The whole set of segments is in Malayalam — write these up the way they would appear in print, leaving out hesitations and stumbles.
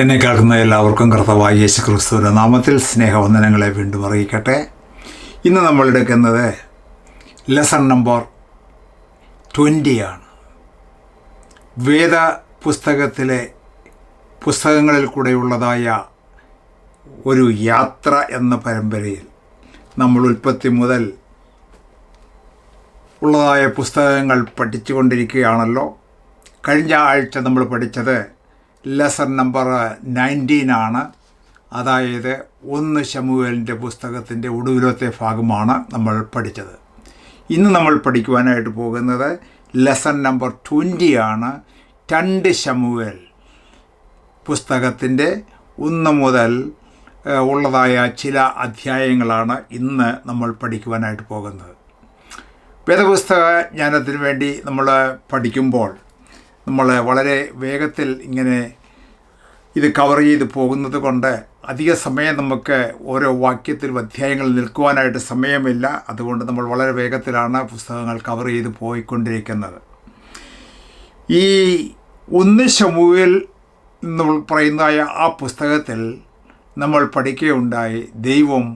എന്നെ കേൾക്കുന്ന എല്ലാവർക്കും കർത്താവായ യേശു ക്രിസ്തുവിൻ്റെ നാമത്തിൽ സ്നേഹവന്ദനങ്ങളെ വീണ്ടും അറിയിക്കട്ടെ. ഇന്ന് നമ്മൾ എടുക്കുന്നത് ലെസൺ നമ്പർ 20 ആണ്. വേദ പുസ്തകത്തിലെ പുസ്തകങ്ങളിൽ കൂടെയുള്ളതായ ഒരു യാത്ര എന്ന പരമ്പരയിൽ നമ്മൾ ഉൽപ്പത്തി മുതൽ ഉള്ളതായ പുസ്തകങ്ങൾ പഠിച്ചുകൊണ്ടിരിക്കുകയാണല്ലോ. കഴിഞ്ഞ ആഴ്ച നമ്മൾ പഠിച്ചത് ലെസൺ നമ്പർ 19 ആണ്. അതായത് 1 ശമൂവേലിൻ്റെ പുസ്തകത്തിൻ്റെ ഒടുവിലത്തെ ഭാഗമാണ് നമ്മൾ പഠിച്ചത്. ഇന്ന് നമ്മൾ പഠിക്കുവാനായിട്ട് പോകുന്നത് ലെസൺ നമ്പർ 20 ആണ്. 2 ശമൂവേൽ പുസ്തകത്തിൻ്റെ 1 മുതൽ ഉള്ളതായ ചില അധ്യായങ്ങളാണ് ഇന്ന് നമ്മൾ പഠിക്കുവാനായിട്ട് പോകുന്നത്. വേദപുസ്തക ജ്ഞാനത്തിന് വേണ്ടി നമ്മൾ പഠിക്കുമ്പോൾ നമ്മൾ വളരെ വേഗത്തിൽ ഇങ്ങനെ ഇത് കവർ ചെയ്ത് പോകുന്നത് കൊണ്ട് അധിക സമയം നമുക്ക് ഓരോ വാക്യത്തിലും അധ്യായങ്ങളിൽ നിൽക്കുവാനായിട്ട് സമയമില്ല. അതുകൊണ്ട് നമ്മൾ വളരെ വേഗത്തിലാണ് പുസ്തകങ്ങൾ കവർ ചെയ്ത് പോയിക്കൊണ്ടിരിക്കുന്നത്. ഈ 1 ശമൂവേൽ എന്ന് പറയുന്നതായ ആ പുസ്തകത്തിൽ നമ്മൾ പഠിക്കുകയുണ്ടായി. ദൈവം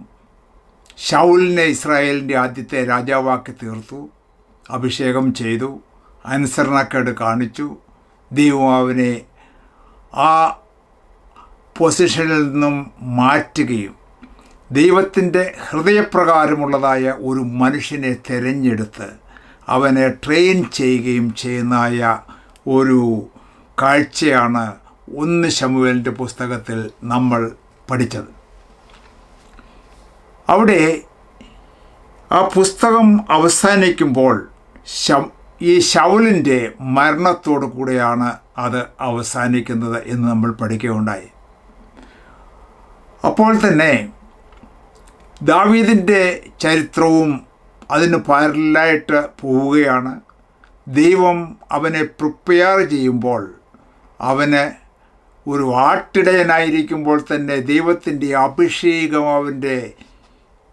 ശൗലിനെ ഇസ്രായേലിൻ്റെ ആദ്യത്തെ രാജാവാക്കി തീർത്തു, അഭിഷേകം ചെയ്തു, അനുസരണക്കേട് കാണിച്ചു. ദൈവം അവനെ ആ പൊസിഷനിൽ നിന്നും മാറ്റുകയും ദൈവത്തിൻ്റെ ഹൃദയപ്രകാരമുള്ളതായ ഒരു മനുഷ്യനെ തിരഞ്ഞെടുത്ത് അവനെ ട്രെയിൻ ചെയ്യുകയും ചെയ്യുന്നതായ ഒരു കാഴ്ചയാണ് 1 ശമൂവേലിൻ്റെ പുസ്തകത്തിൽ നമ്മൾ പഠിച്ചത്. അവിടെ ആ പുസ്തകം അവസാനിക്കുമ്പോൾ ഈ ശൗലിൻ്റെ മരണത്തോടു കൂടെയാണ് അത് അവസാനിക്കുന്നത് എന്ന് നമ്മൾ പഠിക്കുകയുണ്ടായി. അപ്പോൾ തന്നെ ദാവീദിൻ്റെ ചരിത്രവും അതിന് പാരലായിട്ട് പോവുകയാണ്. ദൈവം അവനെ പ്രിപ്പയർ ചെയ്യുമ്പോൾ, അവന് ഒരു ആട്ടിടയനായിരിക്കുമ്പോൾ തന്നെ ദൈവത്തിൻ്റെ അഭിഷേകം അവൻ്റെ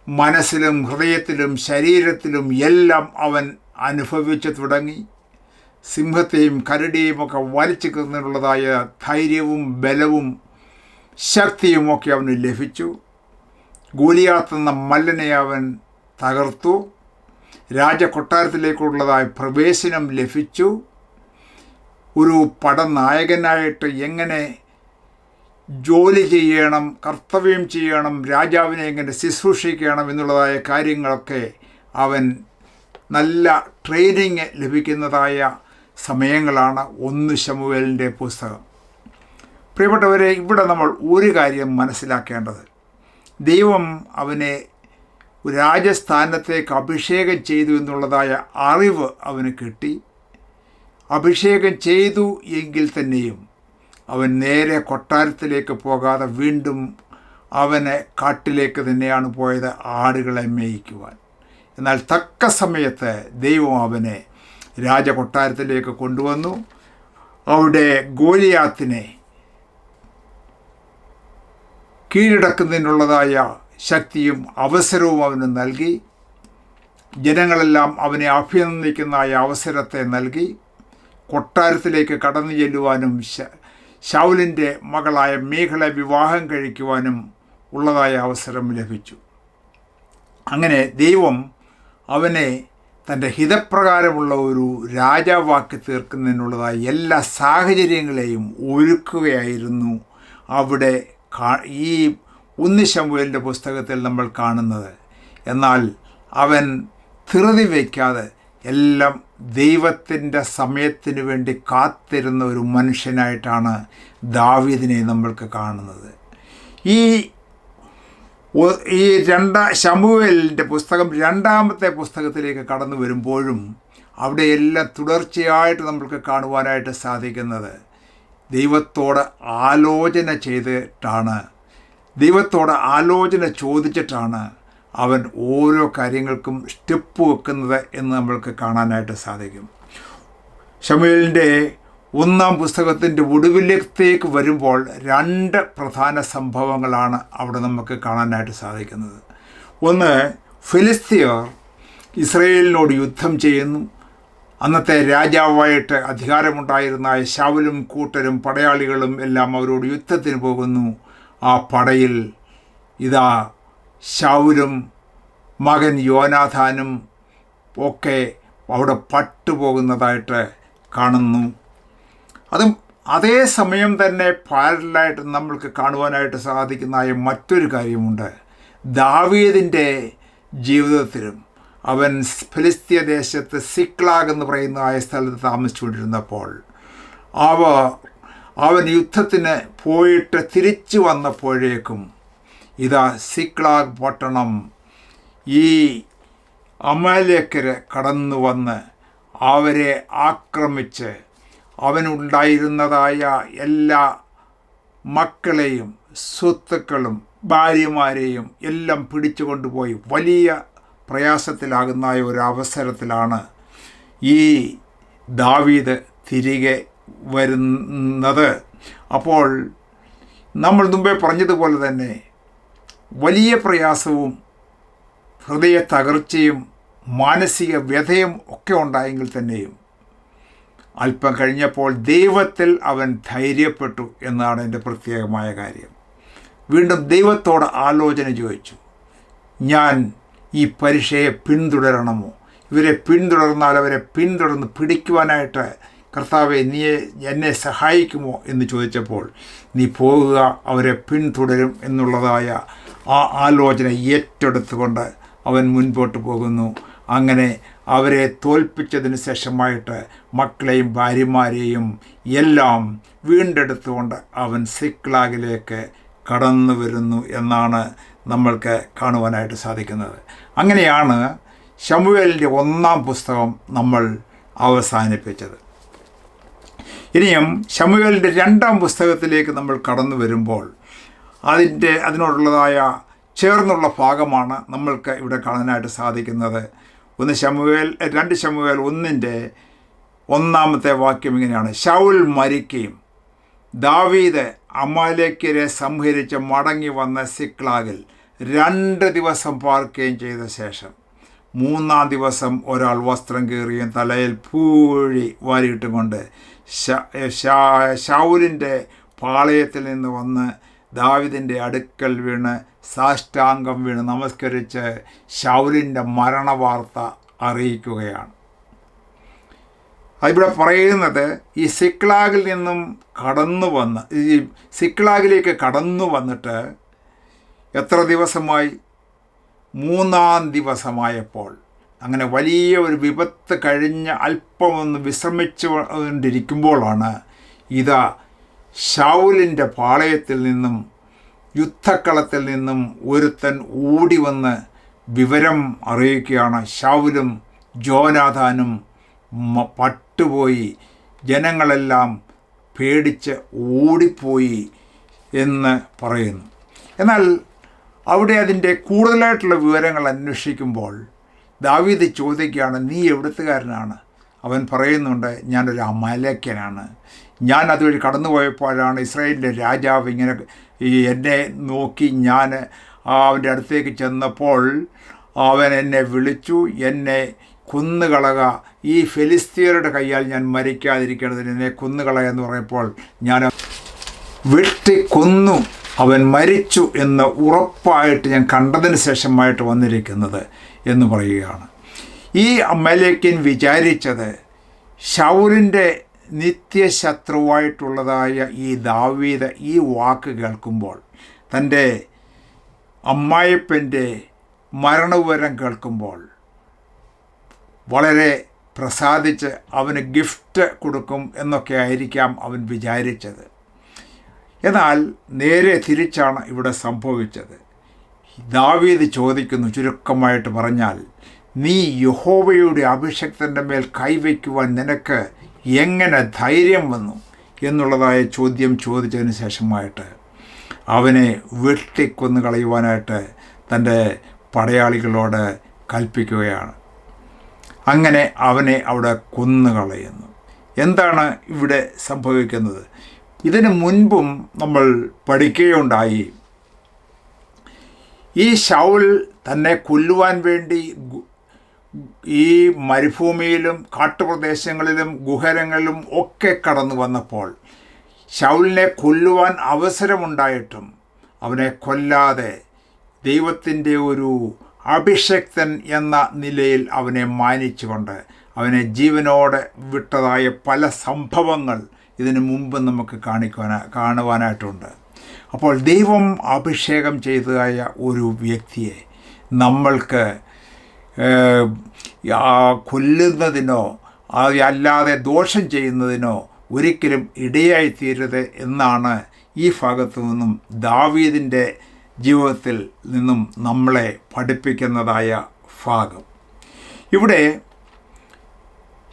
മനസ്സിലും ഹൃദയത്തിലും ശരീരത്തിലും എല്ലാം അവൻ അനുഭവിച്ചു തുടങ്ങി. സിംഹത്തെയും കരടിയെയും ഒക്കെ വലിച്ചു കീറുന്നതിനുള്ളതായ ധൈര്യവും ബലവും ശക്തിയുമൊക്കെ അവന് ലഭിച്ചു. ഗോലിയാത്ത് എന്ന മല്ലനെ അവൻ തകർത്തു. രാജകൊട്ടാരത്തിലേക്കുള്ളതായ പ്രവേശനം ലഭിച്ചു. ഒരു പടനായകനായിട്ട് എങ്ങനെ ജോലി ചെയ്യണം, കർത്തവ്യം ചെയ്യണം, രാജാവിനെ എങ്ങനെ ശുശ്രൂഷിക്കണം എന്നുള്ളതായ കാര്യങ്ങളൊക്കെ അവൻ നല്ല ട്രെയിനിങ് ലഭിക്കുന്നതായ സമയങ്ങളാണ് 1 ശമൂവേലിൻ്റെ പുസ്തകം. പ്രിയപ്പെട്ടവരെ, ഇവിടെ നമ്മൾ ഒരു കാര്യം മനസ്സിലാക്കേണ്ടത്, ദൈവം അവനെ രാജസ്ഥാനത്തേക്ക് അഭിഷേകം ചെയ്തു എന്നുള്ളതായ അറിവ് അവന് കിട്ടി. അഭിഷേകം ചെയ്തു എങ്കിൽ തന്നെയും അവൻ നേരെ കൊട്ടാരത്തിലേക്ക് പോകാതെ വീണ്ടും അവന് കാട്ടിലേക്ക് തന്നെയാണ് പോയത്, ആടുകളെ മേയിക്കുവാൻ. എന്നാൽ തക്ക സമയത്ത് ദൈവം അവനെ രാജകൊട്ടാരത്തിലേക്ക് കൊണ്ടുവന്നു. അവിടെ ഗോലിയാത്തിനെ കീഴടക്കുന്നതിനുള്ളതായ ശക്തിയും അവസരവും അവന് നൽകി. ജനങ്ങളെല്ലാം അവനെ അഭിനന്ദിക്കുന്നതായ അവസരത്തെ നൽകി. കൊട്ടാരത്തിലേക്ക് കടന്നു ചെല്ലുവാനും ശൗലിൻ്റെ മകളായ മീഖളെ വിവാഹം കഴിക്കുവാനും ഉള്ളതായ അവസരം ലഭിച്ചു. അങ്ങനെ ദൈവം അവനെ തൻ്റെ ഹിതപ്രകാരമുള്ള ഒരു രാജാവാക്കി തീർക്കുന്നതിനുള്ളതായ എല്ലാ സാഹചര്യങ്ങളെയും ഒരുക്കുകയായിരുന്നു അവിടെ ഈ 1 ശമൂവേലിൻ്റെ പുസ്തകത്തിൽ നമ്മൾ കാണുന്നത്. എന്നാൽ അവൻ ധൃതി വയ്ക്കാതെ എല്ലാം ദൈവത്തിൻ്റെ സമയത്തിന് വേണ്ടി കാത്തിരുന്ന ഒരു മനുഷ്യനായിട്ടാണ് ദാവീദിനെ നമ്മൾക്ക് കാണുന്നത്. ഈ 2 ശമൂവേലിൻ്റെ പുസ്തകം 2ാമത്തെ പുസ്തകത്തിലേക്ക് കടന്നു വരുമ്പോഴും അവിടെ എല്ലാം തുടർച്ചയായിട്ട് നമ്മൾക്ക് കാണുവാനായിട്ട് സാധിക്കുന്നത് ദൈവത്തോട് ആലോചന ചെയ്തിട്ടാണ്, ദൈവത്തോട് ആലോചന ചോദിച്ചിട്ടാണ് അവൻ ഓരോ കാര്യങ്ങൾക്കും സ്റ്റെപ്പ് വെക്കുന്നത് എന്ന് നമ്മൾക്ക് കാണാനായിട്ട് സാധിക്കും. ശമൂവേലിൻ്റെ 1-ാം പുസ്തകത്തിൻ്റെ ഒടുവിലേക്ക് വരുമ്പോൾ 2 പ്രധാന സംഭവങ്ങളാണ് അവിടെ നമുക്ക് കാണാനായിട്ട് സാധിക്കുന്നത്. ഒന്ന്, ഫിലിസ്തീയർ ഇസ്രായേലിനോട് യുദ്ധം ചെയ്യുന്നു. അന്നത്തെ രാജാവായിട്ട് അധികാരമുണ്ടായിരുന്ന ശൗലും കൂട്ടരും പടയാളികളും എല്ലാം അവരോട് യുദ്ധത്തിന് പോകുന്നു. ആ പടയിൽ ഇതാ ശൗലും മകൻ യോനാഥാനും ഒക്കെ അവിടെ പട്ടുപോകുന്നതായിട്ട് കാണുന്നു. അതും അതേ സമയം തന്നെ പാരലായിട്ട് നമ്മൾക്ക് കാണുവാനായിട്ട് സാധിക്കുന്ന മറ്റൊരു കാര്യമുണ്ട്. ദാവീദിൻ്റെ ജീവിതത്തിലും അവൻ ഫിലിസ്തീയ ദേശത്ത് സിക്ലാഗ് എന്ന് പറയുന്ന സ്ഥലത്ത് താമസിച്ചുകൊണ്ടിരുന്നപ്പോൾ അവൻ യുദ്ധത്തിന് പോയിട്ട് തിരിച്ചു വന്നപ്പോഴേക്കും ഇതാ സിക്ലാഗ് പട്ടണം ഈ അമാലേക്കര് കടന്നു വന്ന് അവരെ ആക്രമിച്ച് അവനുണ്ടായിരുന്നതായ എല്ലാ മക്കളെയും സ്വത്തുക്കളും ഭാര്യമാരെയും എല്ലാം പിടിച്ചു കൊണ്ടുപോയി വലിയ പ്രയാസത്തിലാകുന്ന ഒരു അവസരത്തിലാണ് ഈ ദാവീദ് തിരികെ വരുന്നത്. അപ്പോൾ നമ്മൾ മുമ്പേ പറഞ്ഞതുപോലെ തന്നെ വലിയ പ്രയാസവും ഹൃദയ തകർച്ചയും മാനസിക വ്യഥയും ഒക്കെ ഉണ്ടായെങ്കിൽ തന്നെയും അല്പം കഴിഞ്ഞപ്പോൾ ദൈവത്തിൽ അവൻ ധൈര്യപ്പെട്ടു എന്നാണ് എൻ്റെ പ്രത്യേകമായ കാര്യം. വീണ്ടും ദൈവത്തോട് ആലോചന ചോദിച്ചു, ഞാൻ ഈ പരീക്ഷയെ പിന്തുടരണമോ? ഇവരെ പിന്തുടർന്നാൽ അവരെ പിന്തുടർന്ന് പിടിക്കുവാനായിട്ട് കർത്താവെ നീ എന്നെ സഹായിക്കുമോ എന്ന് ചോദിച്ചപ്പോൾ നീ പോകുക, അവരെ പിന്തുടരും എന്നുള്ളതായ ആ ആലോചന ഏറ്റെടുത്തുകൊണ്ട് അവൻ മുൻപോട്ട് പോകുന്നു. അങ്ങനെ അവരെ തോൽപ്പിച്ചതിന് ശേഷമായിട്ട് മക്കളെയും ഭാര്യമാരെയും എല്ലാം വീണ്ടെടുത്തുകൊണ്ട് അവൻ സിക്ലാഗിലേക്ക് കടന്നു വരുന്നു എന്നാണ് നമ്മൾക്ക് കാണുവാനായിട്ട് സാധിക്കുന്നത്. അങ്ങനെയാണ് ശമൂവേലിൻ്റെ 1-ാം പുസ്തകം നമ്മൾ അവസാനിപ്പിച്ചത്. ഇനിയും ശമൂവേലിൻ്റെ 2-ാം പുസ്തകത്തിലേക്ക് നമ്മൾ കടന്നു വരുമ്പോൾ അതിനോടുള്ളതായ ചേർന്നുള്ള ഭാഗമാണ് നമ്മൾക്ക് ഇവിടെ കാണാനായിട്ട് സാധിക്കുന്നത്. 2 ശമൂവേൽ 1-ന്റെ 1-ാമത്തെ വാക്യം ഇങ്ങനെയാണ്: ശൗൽ മരിക്കുകയും ദാവീദ് അമാലേക്യരെ സംഹരിച്ച് മടങ്ങി വന്ന സിക്ലാഗിൽ 2 ദിവസം പാർക്കുകയും ചെയ്ത ശേഷം 3-ാം ദിവസം ഒരാൾ വസ്ത്രം കീറിയും തലയിൽ പൂഴി വാരിയിട്ടും കൊണ്ട് ശൗലിൻ്റെ പാളയത്തിൽ നിന്ന് വന്ന് ദാവീദിൻ്റെ അടുക്കൽ വീണ് സാഷ്ടാംഗം വീണ് നമസ്കരിച്ച് ശൗലിൻ്റെ മരണവാർത്ത അറിയിക്കുകയാണ്. അതിവിടെ പറയുന്നത് ഈ സിക്ലാഗിൽ നിന്നും സിക്ലാഗിലേക്ക് കടന്നു വന്നിട്ട് എത്ര ദിവസമായി? 3-ാം ദിവസമായപ്പോൾ, അങ്ങനെ വലിയ ഒരു വിപത്ത് കഴിഞ്ഞ് അല്പമൊന്ന് വിശ്രമിച്ചു കൊണ്ടിരിക്കുമ്പോഴാണ് ഇതാ ശൗലിൻ്റെ പാളയത്തിൽ നിന്നും യുദ്ധക്കളത്തിൽ നിന്നും ഒരുത്തൻ ഓടി വന്ന് വിവരം അറിയിക്കുകയാണ്. ശൗലും യോനാഥാനും പട്ടുപോയി, ജനങ്ങളെല്ലാം പേടിച്ച് ഓടിപ്പോയി എന്ന് പറയുന്നു. എന്നാൽ അവിടെ അതിൻ്റെ കൂടുതലായിട്ടുള്ള വിവരങ്ങൾ അന്വേഷിക്കുമ്പോൾ ദാവീദ് ചോദിക്കുകയാണ്, നീ എവിടുത്തുകാരനാണ്? അവൻ പറയുന്നുണ്ട്, ഞാനൊരു അമാലേക്യനാണ്. ഞാൻ അതുവഴി കടന്നുപോയപ്പോഴാണ് ഇസ്രായേലിൻ്റെ രാജാവ് ഇങ്ങനെ എന്നെ നോക്കി, ഞാൻ അവൻ്റെ അടുത്തേക്ക് ചെന്നപ്പോൾ അവൻ എന്നെ വിളിച്ചു, എന്നെ കൊന്നുകളക, ഈ ഫെലിസ്തീയരുടെ കയ്യാൽ ഞാൻ മരിക്കാതിരിക്കേണ്ടതിന് എന്നെ കൊന്നുകളക എന്ന് പറഞ്ഞപ്പോൾ ഞാൻ വെട്ടിക്കൊന്നു, അവൻ മരിച്ചു എന്ന് ഉറപ്പായിട്ട് ഞാൻ കണ്ടതിന് ശേഷമായിട്ട് വന്നിരിക്കുന്നത് എന്ന് പറയുകയാണ്. ഈ അമലേക്യൻ വിചാരിച്ചത് ശൗലിൻ്റെ നിത്യശത്രുവായിട്ടുള്ളതായ ഈ ദാവീദ് ഈ വാക്ക് കേൾക്കുമ്പോൾ, തൻ്റെ അമ്മായിപ്പൻ്റെ മരണവിവരം കേൾക്കുമ്പോൾ വളരെ പ്രസാദിച്ച് അവന് ഗിഫ്റ്റ് കൊടുക്കും എന്നൊക്കെ ആയിരിക്കാം അവൻ വിചാരിച്ചത്. എന്നാൽ നേരെ തിരിച്ചാണ് ഇവിടെ സംഭവിച്ചത്. ദാവീദ് ചോദിക്കുന്നു, ചുരുക്കമായിട്ട് പറഞ്ഞാൽ, നീ യഹോവയുടെ അഭിഷക്തൻ്റെ മേൽ കൈവയ്ക്കുവാൻ നിനക്ക് എങ്ങനെ ധൈര്യം വന്നു എന്നുള്ളതായ ചോദ്യം ചോദിച്ചതിന് ശേഷമായിട്ട് അവനെ വെട്ടിക്കൊന്നു കളയുവാനായിട്ട് തൻ്റെ പടയാളികളോട് കൽപ്പിക്കുകയാണ്. അങ്ങനെ അവനെ അവിടെ കൊന്നുകളയുന്നു. എന്താണ് ഇവിടെ സംഭവിക്കുന്നത്? ഇതിനു മുൻപും നമ്മൾ പഠിക്കുകയുണ്ടായി, ഈ ശൗൽ തന്നെ കൊല്ലുവാൻ വേണ്ടി ഈ മരുഭൂമിയിലും കാട്ടുപ്രദേശങ്ങളിലും ഗുഹരങ്ങളിലും ഒക്കെ കടന്നു വന്നപ്പോൾ ശൗലിനെ കൊല്ലുവാൻ അവസരമുണ്ടായിട്ടും അവനെ കൊല്ലാതെ ദൈവത്തിൻ്റെ ഒരു അഭിഷക്തൻ എന്ന നിലയിൽ അവനെ മാനിച്ചുകൊണ്ട് അവനെ ജീവനോടെ വിട്ടതായ പല സംഭവങ്ങൾ ഇതിനു മുമ്പ് നമുക്ക് കാണുവാനായിട്ടുണ്ട്. അപ്പോൾ ദൈവം അഭിഷേകം ചെയ്തതായ ഒരു വ്യക്തിയെ നമ്മൾക്ക് കൊല്ലുന്നതിനോ അല്ലാതെ ദോഷം ചെയ്യുന്നതിനോ ഒരിക്കലും ഇടയായിത്തീരരുത് എന്നാണ് ഈ ഭാഗത്തു നിന്നും ദാവീദിൻ്റെ ജീവിതത്തിൽ നിന്നും നമ്മളെ പഠിപ്പിക്കുന്നതായ ഭാഗം. ഇവിടെ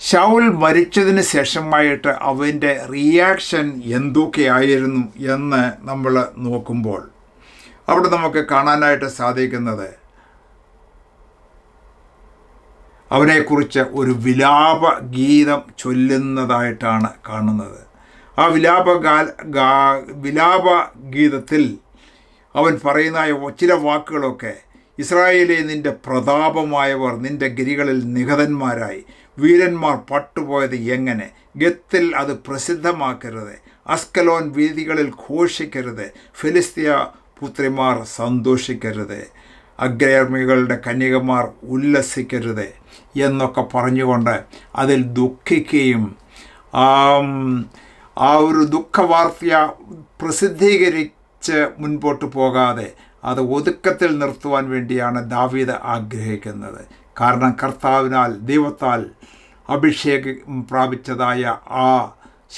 ശൗൽ മരിച്ചതിന് ശേഷമായിട്ട് അവൻ്റെ റിയാക്ഷൻ എന്തൊക്കെയായിരുന്നു എന്ന് നമ്മൾ നോക്കുമ്പോൾ അവിടെ നമുക്ക് കാണാനായിട്ട് സാധിക്കുന്നത് അവനെക്കുറിച്ച് ഒരു വിലാപഗീതം ചൊല്ലുന്നതായിട്ടാണ് കാണുന്നത്. ആ വിലാപഗീതത്തിൽ അവൻ പറയുന്ന ചില വാക്കുകളൊക്കെ, ഇസ്രായേലേ, നിൻ്റെ പ്രതാപമായവർ നിൻ്റെ ഗിരികളിൽ നിഹതന്മാരായി, വീരന്മാർ പട്ടുപോയത് എങ്ങനെ? ഗത്തിൽ അത് പ്രസിദ്ധമാക്കരുത്, അസ്കലോൻ വീതികളിൽ ഘോഷിക്കരുത്, ഫിലിസ്തീയ പുത്രിമാർ സന്തോഷിക്കരുത്, അഗ്രേമികളുടെ കന്യകമാർ ഉല്ലസിക്കരുത് എന്നൊക്കെ പറഞ്ഞുകൊണ്ട് അതിൽ ദുഃഖിക്കുകയും ആ ഒരു ദുഃഖവാർത്ത പ്രസിദ്ധീകരിച്ച് മുൻപോട്ട് പോകാതെ അത് ഒതുക്കത്തിൽ നിർത്തുവാൻ വേണ്ടിയാണ് ദാവീദ് ആഗ്രഹിക്കുന്നത്. കാരണം കർത്താവിനാൽ ദൈവത്താൽ അഭിഷേകം പ്രാപിച്ചതായ ആ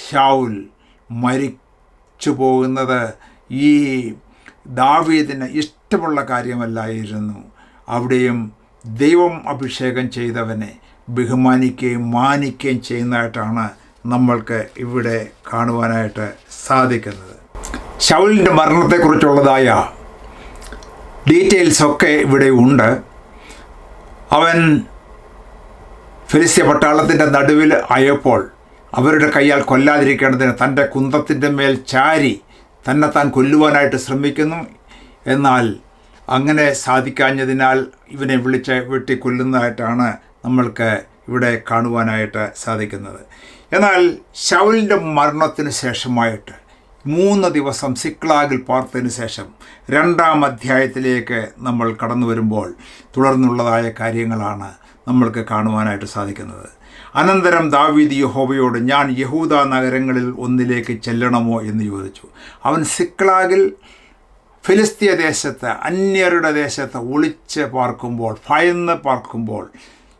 ശൗൽ മരിച്ചു പോകുന്നത് ഈ ദാവീദിന് ഇഷ്ടമുള്ള കാര്യമല്ലായിരുന്നു. അവിടെയും ദൈവം അഭിഷേകം ചെയ്തവനെ ബഹുമാനിക്കുകയും മാനിക്കുകയും ചെയ്യുന്നതായിട്ടാണ് നമ്മൾക്ക് ഇവിടെ കാണുവാനായിട്ട് സാധിക്കുന്നത്. ശൗലിൻ്റെ മരണത്തെക്കുറിച്ചുള്ളതായ ഡീറ്റെയിൽസൊക്കെ ഇവിടെ ഉണ്ട്. അവൻ ഫിലിസ്ത്യ പട്ടാളത്തിൻ്റെ നടുവിൽ ആയപ്പോൾ അവരുടെ കയ്യാൽ കൊല്ലാതിരിക്കേണ്ടതിന് തൻ്റെ കുന്തത്തിൻ്റെ മേൽ ചാരി താൻ കൊല്ലുവാനായിട്ട് ശ്രമിക്കുന്നു. എന്നാൽ അങ്ങനെ സാധിക്കാഞ്ഞതിനാൽ ഇവനെ വിളിച്ച് വെട്ടിക്കൊല്ലുന്നതായിട്ടാണ് നമ്മൾക്ക് ഇവിടെ കാണുവാനായിട്ട് സാധിക്കുന്നത്. എന്നാൽ ശൗലിൻ്റെ മരണത്തിന് ശേഷമായിട്ട് 3 ദിവസം സിക്ലാഗിൽ പാർത്തതിന് ശേഷം 2-ാം അധ്യായത്തിലേക്ക് നമ്മൾ കടന്നു വരുമ്പോൾ തുടർന്നുള്ളതായ കാര്യങ്ങളാണ് നമ്മൾക്ക് കാണുവാനായിട്ട് സാധിക്കുന്നത്. അനന്തരം ദാവീദ് യഹോവയോട്, ഞാൻ യഹൂദ നഗരങ്ങളിൽ ഒന്നിലേക്ക് ചെല്ലണമോ എന്ന് ചോദിച്ചു. അവൻ സിക്ലാഗിൽ ഫിലിസ്തീയ ദേശത്ത്, അന്യരുടെ ദേശത്ത് ഒളിച്ച് പാർക്കുമ്പോൾ, ഭയന്ന് പാർക്കുമ്പോൾ,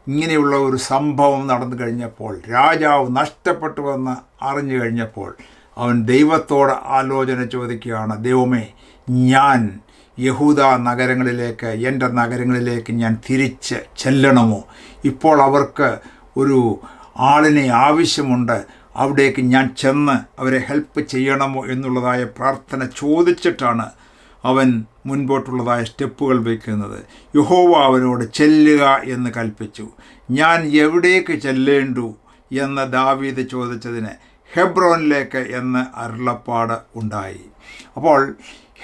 ഇങ്ങനെയുള്ള ഒരു സംഭവം നടന്നു കഴിഞ്ഞപ്പോൾ, രാജാവ് നഷ്ടപ്പെട്ടുവെന്ന് അറിഞ്ഞു കഴിഞ്ഞപ്പോൾ അവൻ ദൈവത്തോട് ആലോചന ചോദിക്കുകയാണ്. ദൈവമേ, ഞാൻ യഹൂദ നഗരങ്ങളിലേക്ക്, എൻ്റെ നഗരങ്ങളിലേക്ക് ഞാൻ തിരിച്ച് ചെല്ലണമോ? ഇപ്പോൾ അവർക്ക് ഒരു ആളിനെ ആവശ്യമുണ്ട്, അവിടേക്ക് ഞാൻ ചെന്ന് അവരെ ഹെൽപ്പ് ചെയ്യണമോ എന്നുള്ളതായ പ്രാർത്ഥന ചോദിച്ചിട്ടാണ് അവൻ മുൻപോട്ടുള്ളതായ സ്റ്റെപ്പുകൾ വയ്ക്കുന്നത്. യഹോവ അവനോട് ചെല്ലുക എന്ന് കൽപ്പിച്ചു. ഞാൻ എവിടേക്ക് ചെല്ലേണ്ടു എന്ന് ദാവീദ് ചോദിച്ചതിന് ഹെബ്രോനിലേക്ക് എന്ന് അരുളപ്പാട് ഉണ്ടായി. അപ്പോൾ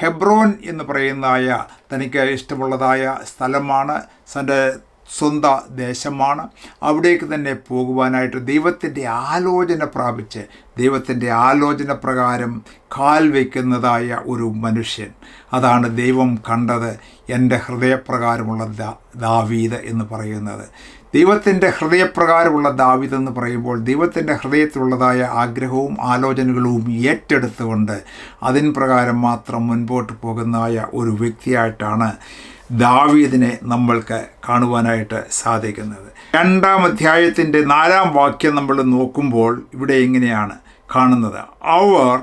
ഹെബ്രോൻ എന്ന് പറയുന്നതായ തനിക്ക് ഇഷ്ടമുള്ളതായ സ്ഥലമാണ്, തൻ്റെ സ്വന്തം ദേശമാണ്. അവിടേക്ക് തന്നെ പോകുവാനായിട്ട് ദൈവത്തിൻ്റെ ആലോചന പ്രാപിച്ച് ദൈവത്തിൻ്റെ ആലോചന പ്രകാരം കാൽ വയ്ക്കുന്നതായ ഒരു മനുഷ്യൻ, അതാണ് ദൈവം കണ്ടത്. എൻ്റെ ഹൃദയപ്രകാരമുള്ള ദാവീദ് എന്ന് പറയുന്നത്. ദൈവത്തിൻ്റെ ഹൃദയപ്രകാരമുള്ള ദാവീദ് എന്ന് പറയുമ്പോൾ ദൈവത്തിൻ്റെ ഹൃദയത്തിലുള്ളതായ ആഗ്രഹവും ആലോചനകളും ഏറ്റെടുത്തുകൊണ്ട് അതിന് പ്രകാരം മാത്രം മുൻപോട്ട് പോകുന്നതായ ഒരു വ്യക്തിയായിട്ടാണ് ദാവീദിനെ നമ്മൾക്ക് കാണുവാനായിട്ട് സാധിക്കുന്നത്. 2-ാം അധ്യായത്തിൻ്റെ 4-ാം വാക്യം നമ്മൾ നോക്കുമ്പോൾ ഇവിടെ ഇങ്ങനെയാണ് കാണുന്നത്. അവർ